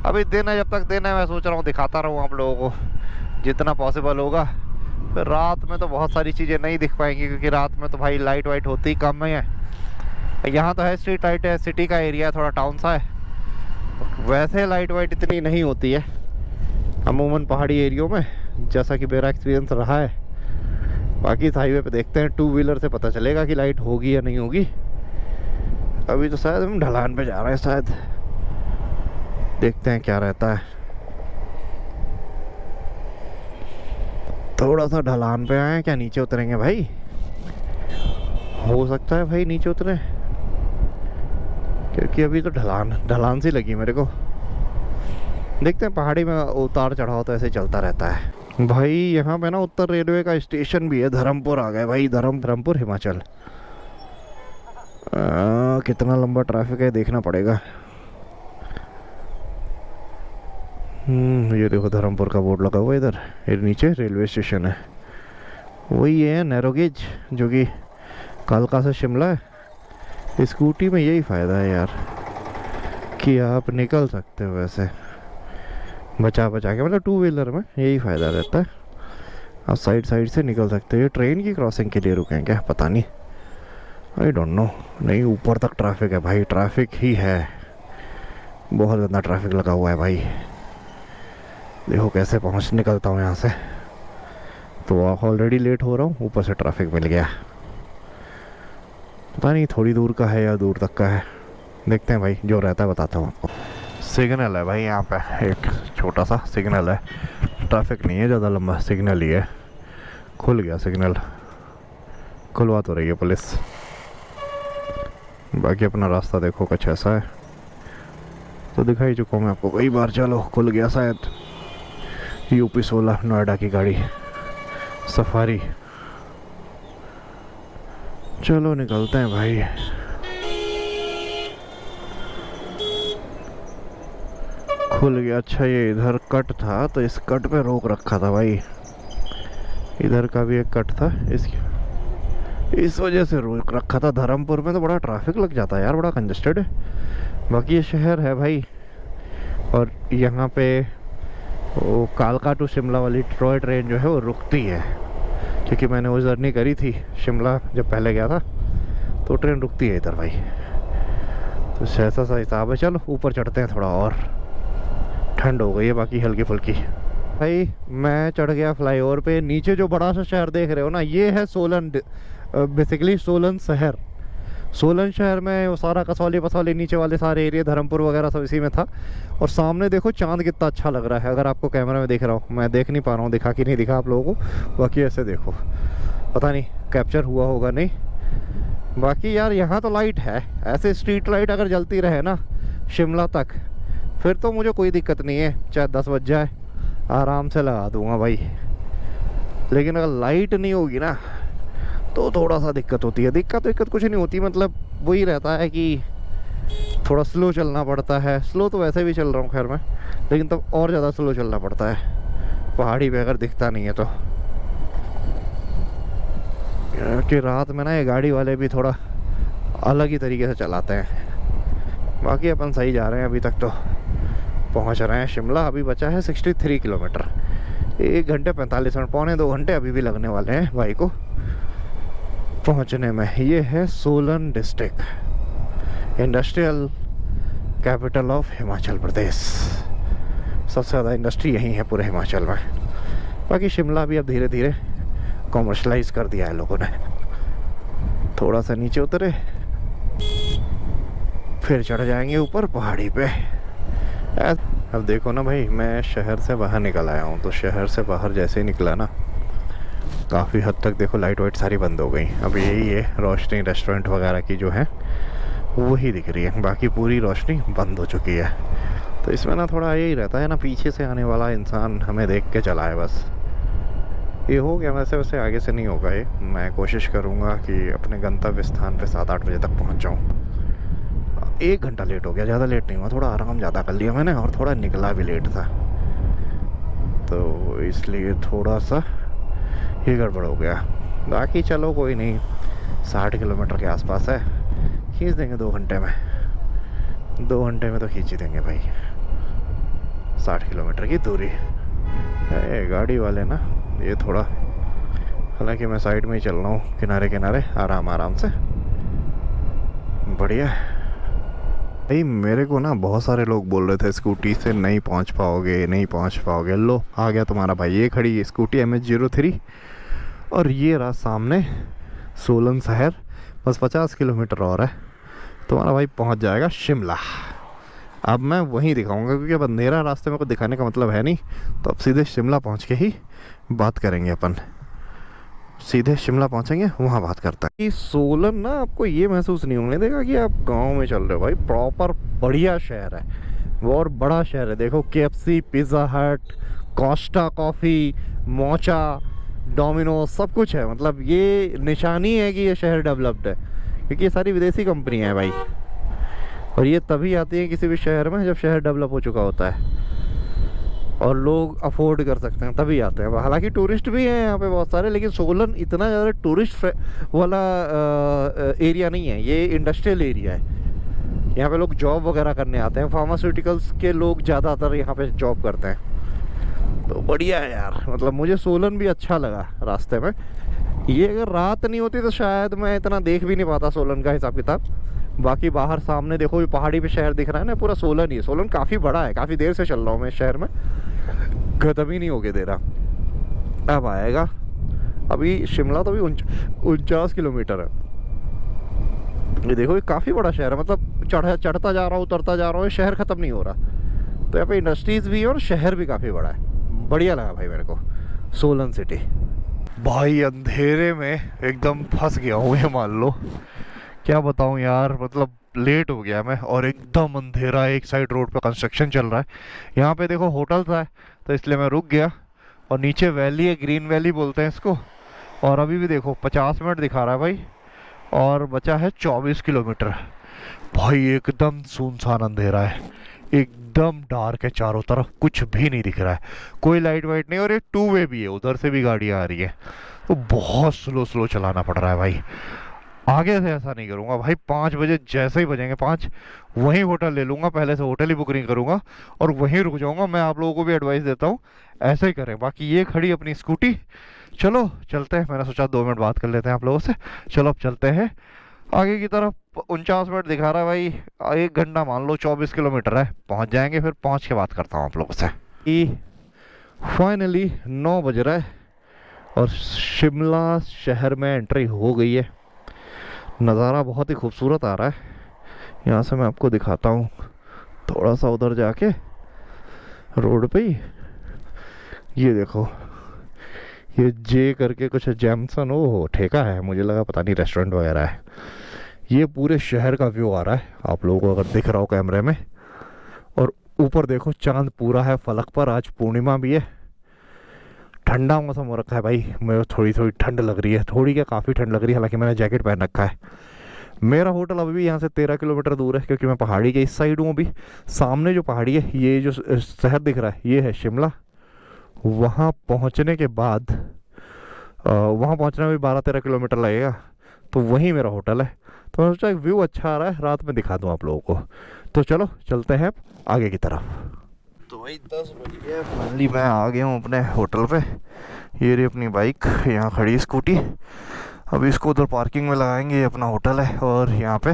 अभी दिन है, जब तक दिन है मैं सोच रहा हूँ दिखाता रहूँ आप लोगों को जितना पॉसिबल होगा। फिर रात में तो बहुत सारी चीज़ें नहीं दिख पाएंगी, क्योंकि रात में तो भाई लाइट वाइट होती कम है। यहाँ तो है स्ट्रीट लाइट है, सिटी का एरिया है, थोड़ा टाउन सा है, वैसे लाइट वाइट इतनी नहीं होती है अमूमन पहाड़ी एरियो में, जैसा कि मेरा एक्सपीरियंस रहा है। बाकी इस हाईवे पे देखते हैं, 2 व्हीलर से पता चलेगा कि लाइट होगी या नहीं होगी। अभी तो शायद हम ढलान पे जा रहे हैं, शायद देखते हैं क्या रहता है। थोड़ा सा ढलान पे आए, क्या नीचे उतरेंगे भाई? हो सकता है भाई नीचे उतरे, क्योंकि अभी तो ढलान सी लगी मेरे को। देखते हैं, पहाड़ी में उतार चढ़ाव तो ऐसे चलता रहता है भाई। यहाँ पे ना उत्तर रेलवे का स्टेशन भी है। धर्मपुर आ गए भाई, धर्मपुर हिमाचल। कितना लंबा ट्रैफिक है देखना पड़ेगा। ये देखो धर्मपुर का बोर्ड लगा हुआ है इधर, ये नीचे रेलवे स्टेशन है। वही है नैरो गेज, जो कि कालका से शिमला है। स्कूटी में यही फ़ायदा है यार कि आप निकल सकते हो वैसे बचा के, मतलब 2 व्हीलर में यही फ़ायदा रहता है, आप साइड से निकल सकते हो। ये ट्रेन की क्रॉसिंग के लिए रुके हैं क्या, पता नहीं, आई डोंट नो। नहीं, ऊपर तक ट्रैफिक है भाई, ट्रैफिक ही है, बहुत ज़्यादा ट्रैफिक लगा हुआ है भाई। देखो कैसे निकलता हूँ यहाँ से, तो ऑलरेडी लेट हो रहा हूँ, ऊपर से ट्रैफिक मिल गया। पता नहीं थोड़ी दूर का है या दूर तक का है, देखते हैं भाई, जो रहता है बताता हूँ आपको। सिग्नल है भाई यहाँ पे, एक छोटा सा सिग्नल है, ट्रैफिक नहीं है ज़्यादा लंबा, सिग्नल ही है। खुल गया सिग्नल, खुलवा तो रही है पुलिस। बाकी अपना रास्ता देखो कुछ ऐसा है, तो दिखाई चुका हूँ मैं आपको कई बार। चलो खुल गया शायद। UP 16 नोएडा की गाड़ी सफारी। चलो निकलते हैं भाई। खुल गया। अच्छा, ये इधर कट था तो इस कट पे रोक रखा था भाई, इधर का भी एक कट था, इस वजह से रोक रखा था। धर्मपुर में तो बड़ा ट्रैफिक लग जाता है यार, बड़ा कंजेस्टेड है। बाकी ये शहर है भाई, और यहाँ पे वो कालका टू शिमला वाली टॉय ट्रेन जो है वो रुकती है, क्योंकि मैंने वो जर्नी करी थी शिमला जब पहले गया था, तो ट्रेन रुकती है इधर भाई। तो ऐसा सा हिसाब है। चलो ऊपर चढ़ते हैं, थोड़ा और ठंड हो गई है, बाकी हल्की फुल्की। भाई मैं चढ़ गया फ्लाईओवर पे। नीचे जो बड़ा सा शहर देख रहे हो ना, ये है सोलन, बेसिकली सोलन शहर। सोलन शहर में वो सारा कसौली पसौली नीचे वाले सारे एरिया, धर्मपुर वगैरह सब इसी में था। और सामने देखो चांद कितना अच्छा लग रहा है, अगर आपको कैमरा में दिख रहा हो, मैं देख नहीं पा रहा हूँ, दिखा कि नहीं दिखा आप लोगों को। बाकी ऐसे देखो, पता नहीं कैप्चर हुआ होगा नहीं। बाकी यार यहाँ तो लाइट है, ऐसे स्ट्रीट लाइट अगर जलती रहे ना शिमला तक, फिर तो मुझे कोई दिक्कत नहीं है, चाहे 10 बज जाए आराम से लगा दूंगा भाई। लेकिन अगर लाइट नहीं होगी ना तो थोड़ा सा दिक्कत होती है। दिक्कत कुछ नहीं होती, मतलब वही रहता है कि थोड़ा स्लो चलना पड़ता है। स्लो तो वैसे भी चल रहा हूँ खैर मैं, लेकिन तब और ज़्यादा स्लो चलना पड़ता है पहाड़ी पे अगर दिखता नहीं है तो। कि रात में ना ये गाड़ी वाले भी थोड़ा अलग ही तरीके से चलाते हैं। बाकी अपन सही जा रहे हैं, अभी तक तो पहुंच रहे हैं शिमला। अभी बचा है 63 किलोमीटर, 1 घंटे 45 मिनट, 1.25 घंटे अभी भी लगने वाले हैं भाई को। पहुंचने में। ये है Solan district, industrial capital of Himachal Pradesh. सबसे ज़्यादा इंडस्ट्री यहीं है पूरे हिमाचल में। बाकी शिमला भी अब धीरे धीरे कॉमर्शलाइज कर दिया है लोगों ने। थोड़ा सा नीचे उतरे, फिर चढ़ जाएंगे ऊपर पहाड़ी पे। अब देखो ना भाई, मैं शहर से बाहर निकल आया हूँ, तो शहर से बाहर जैसे ही निकला ना, काफ़ी हद तक देखो लाइट वाइट सारी बंद हो गई। अब यही है रोशनी रेस्टोरेंट वगैरह की जो है वही दिख रही है, बाकी पूरी रोशनी बंद हो चुकी है। तो इसमें ना थोड़ा यही रहता है ना, पीछे से आने वाला इंसान हमें देख के चलाए बस। ये हो गया, वैसे वैसे आगे से नहीं होगा ये। मैं कोशिश करूँगा कि अपने गंतव्य स्थान पे 7-8 बजे तक पहुँच जाऊँ। 1 घंटा लेट हो गया, ज़्यादा लेट नहीं हुआ, थोड़ा आराम ज़्यादा कर लिया मैंने, और थोड़ा निकला भी लेट था, तो इसलिए थोड़ा सा ये गड़बड़ हो गया। बाकी चलो कोई नहीं, 60 किलोमीटर के आसपास है, खींच देंगे 2 घंटे में। 2 घंटे में तो खींच ही देंगे भाई, 60 किलोमीटर की दूरी है। गाड़ी वाले ना ये थोड़ा, हालांकि मैं साइड में ही चल रहा हूँ, किनारे किनारे आराम आराम से, बढ़िया भाई। मेरे को ना बहुत सारे लोग बोल रहे थे स्कूटी से नहीं पहुँच पाओगे, नहीं पहुँच पाओगे। लो आ गया तुम्हारा भाई, ये खड़ी है स्कूटी MH03, और ये रहा सामने सोलन शहर। बस 50 किलोमीटर और है, तुम्हारा भाई पहुंच जाएगा शिमला। अब मैं वहीं दिखाऊंगा, क्योंकि अब अंधेरा रास्ते में को दिखाने का मतलब है नहीं, तो अब सीधे शिमला पहुंच के ही बात करेंगे अपन। सीधे शिमला पहुंचेंगे, वहाँ बात करते हैं। कि सोलन ना आपको ये महसूस नहीं होने देगा कि आप गांव में चल रहे हो भाई। प्रॉपर बढ़िया शहर है वो, और बड़ा शहर है। देखो KFC, पिज़्ज़ा हट, कोस्टा कॉफ़ी, मोचा, डोमिनोज, सब कुछ है। मतलब ये निशानी है कि ये शहर डेवलप्ड है, क्योंकि ये सारी विदेशी कंपनियां हैं भाई, और ये तभी आती हैं किसी भी शहर में जब शहर डेवलप हो चुका होता है और लोग अफोर्ड कर सकते हैं, तभी आते हैं। हालांकि टूरिस्ट भी हैं यहाँ पे बहुत सारे, लेकिन सोलन इतना ज़्यादा टूरिस्ट वाला एरिया नहीं है, ये इंडस्ट्रियल एरिया है। यहाँ पे लोग जॉब वगैरह करने आते हैं, फार्मास्यूटिकल्स के लोग ज़्यादातर यहाँ पे जॉब करते हैं। तो बढ़िया है यार, मतलब मुझे सोलन भी अच्छा लगा रास्ते में। ये अगर रात नहीं होती तो शायद मैं इतना देख भी नहीं पाता सोलन का हिसाब किताब। बाकी बाहर सामने देखो, ये पहाड़ी पे शहर दिख रहा है ना, पूरा सोलन ही है। सोलन काफ़ी बड़ा है, काफ़ी देर से चल रहा हूँ मैं इस शहर में, खत्म ही नहीं होके दे रहा। अब आएगा, अभी शिमला तो भी 49 किलोमीटर है। ये देखो, ये काफ़ी बड़ा शहर है, मतलब चढ़ता जा रहा हूँ, उतरता जा रहा हूँ, शहर ख़त्म नहीं हो रहा। तो यहाँ पे इंडस्ट्रीज़ भी है और शहर भी काफ़ी बड़ा है। बढ़िया लगा भाई मेरे को सोलन सिटी। भाई अंधेरे में एकदम फंस गया हूँ, ये मान लो। क्या बताऊँ यार, मतलब लेट हो गया मैं, और एकदम अंधेरा है। एक साइड रोड पे कंस्ट्रक्शन चल रहा है, यहाँ पे देखो होटल था, तो इसलिए मैं रुक गया। और नीचे वैली है, ग्रीन वैली बोलते हैं इसको। और अभी भी देखो 50 मिनट दिखा रहा है भाई, और बचा है 24 किलोमीटर। भाई एकदम सुनसान अंधेरा है, एकदम डार्क है, चारों तरफ कुछ भी नहीं दिख रहा है, कोई लाइट वाइट नहीं। और ये 2 वे भी है, उधर से भी गाड़ियाँ आ रही है, तो बहुत स्लो चलाना पड़ रहा है भाई। आगे से ऐसा नहीं करूँगा भाई, 5 बजे जैसे ही बजेंगे 5, वहीं होटल ले लूँगा, पहले से होटल ही बुक नहीं करूँगा और वहीं रुक जाऊँगा। मैं आप लोगों को भी एडवाइस देता हूँ ऐसे ही करें। बाकी ये खड़ी अपनी स्कूटी, चलो चलते हैं। मैंने सोचा 2 मिनट बात कर लेते हैं आप लोगों से। चलो अब चलते हैं आगे की तरफ। 49 मिनट दिखा रहा है भाई, 1 घंटा मान लो, 24 किलोमीटर है, पहुंच जाएंगे। फिर पहुंच के बात करता हूँ आप लोगों से। फाइनली 9 बज रहा है और शिमला शहर में एंट्री हो गई है। नज़ारा बहुत ही खूबसूरत आ रहा है, यहाँ से मैं आपको दिखाता हूँ। थोड़ा सा उधर जाके रोड पे ही ये देखो, ये जे करके कुछ जैमसन हो ठेका है, मुझे लगा पता नहीं रेस्टोरेंट वगैरह है। ये पूरे शहर का व्यू आ रहा है आप लोगों को अगर दिख रहा हो कैमरे में। और ऊपर देखो चांद पूरा है फलक पर, आज पूर्णिमा भी है। ठंडा मौसम हो रखा है भाई, मुझे थोड़ी ठंड लग रही है, थोड़ी क्या काफ़ी ठंड लग रही है, हालांकि मैंने जैकेट पहन रखा है। मेरा होटल अभी भी यहाँ से 13 किलोमीटर दूर है, क्योंकि मैं पहाड़ी के इस साइड हूँ। अभी सामने जो पहाड़ी है, ये जो शहर दिख रहा है, ये है शिमला। वहाँ पहुँचने के बाद वहाँ पहुँचने में भी 12-13 किलोमीटर लगेगा, तो वहीं मेरा होटल है। तो मैं सोचा एक व्यू अच्छा आ रहा है, रात में दिखा दूँ आप लोगों को। तो चलो चलते हैं आगे की तरफ। तो भाई 10 बज गया, फाइनली मैं आ गया हूँ अपने होटल पे। ये रही अपनी बाइक, यहाँ खड़ी स्कूटी। अभी इसको उधर पार्किंग में लगाएंगे, ये अपना होटल है, और यहाँ पे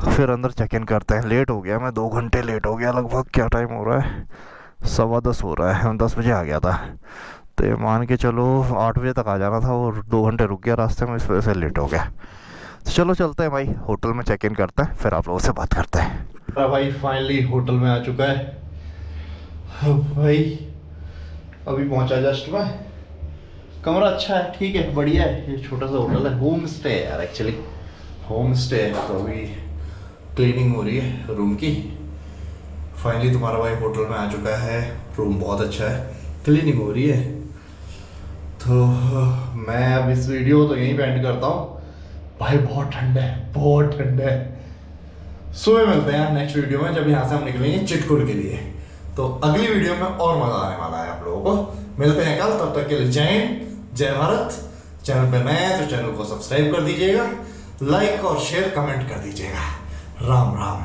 फिर अंदर चेक इन करते हैं। लेट हो गया मैं, 2 घंटे लेट हो गया लगभग। क्या टाइम हो रहा है, 10:15 हो रहा है। हम 10 बजे आ गया था, तो ये मान के चलो 8 बजे तक आ जाना था, और 2 घंटे रुक गया रास्ते में, इस वजह से लेट हो गया। तो चलो चलते हैं भाई, होटल में चेक इन करते हैं, फिर आप लोगों से बात करते हैं। भाई फाइनली होटल में आ चुका है भाई, अभी पहुंचा जस्ट मैं। कमरा अच्छा है, ठीक है, बढ़िया है। ये छोटा सा होटल है, होम स्टे है यार, एक्चुअली होम स्टे है। तो अभी क्लीनिंग हो रही है रूम की। फाइनली तुम्हारा भाई होटल में आ चुका है, रूम बहुत अच्छा है, क्लीनिंग हो रही है। तो मैं अब इस वीडियो को तो यहीं पे एंड करता हूँ भाई। बहुत ठंड है, बहुत ठंड है। सुबह मिलते हैं नेक्स्ट वीडियो में, जब यहाँ से हम निकलेंगे चिटकुल के लिए। तो अगली वीडियो में और मजा आने वाला है आप लोगों को। मिलते हैं कल, तब तक के लिए जय हिंद, जय भारत। चैनल पे नए हैं तो चैनल को सब्सक्राइब कर दीजिएगा, लाइक और शेयर कमेंट कर दीजिएगा। राम राम।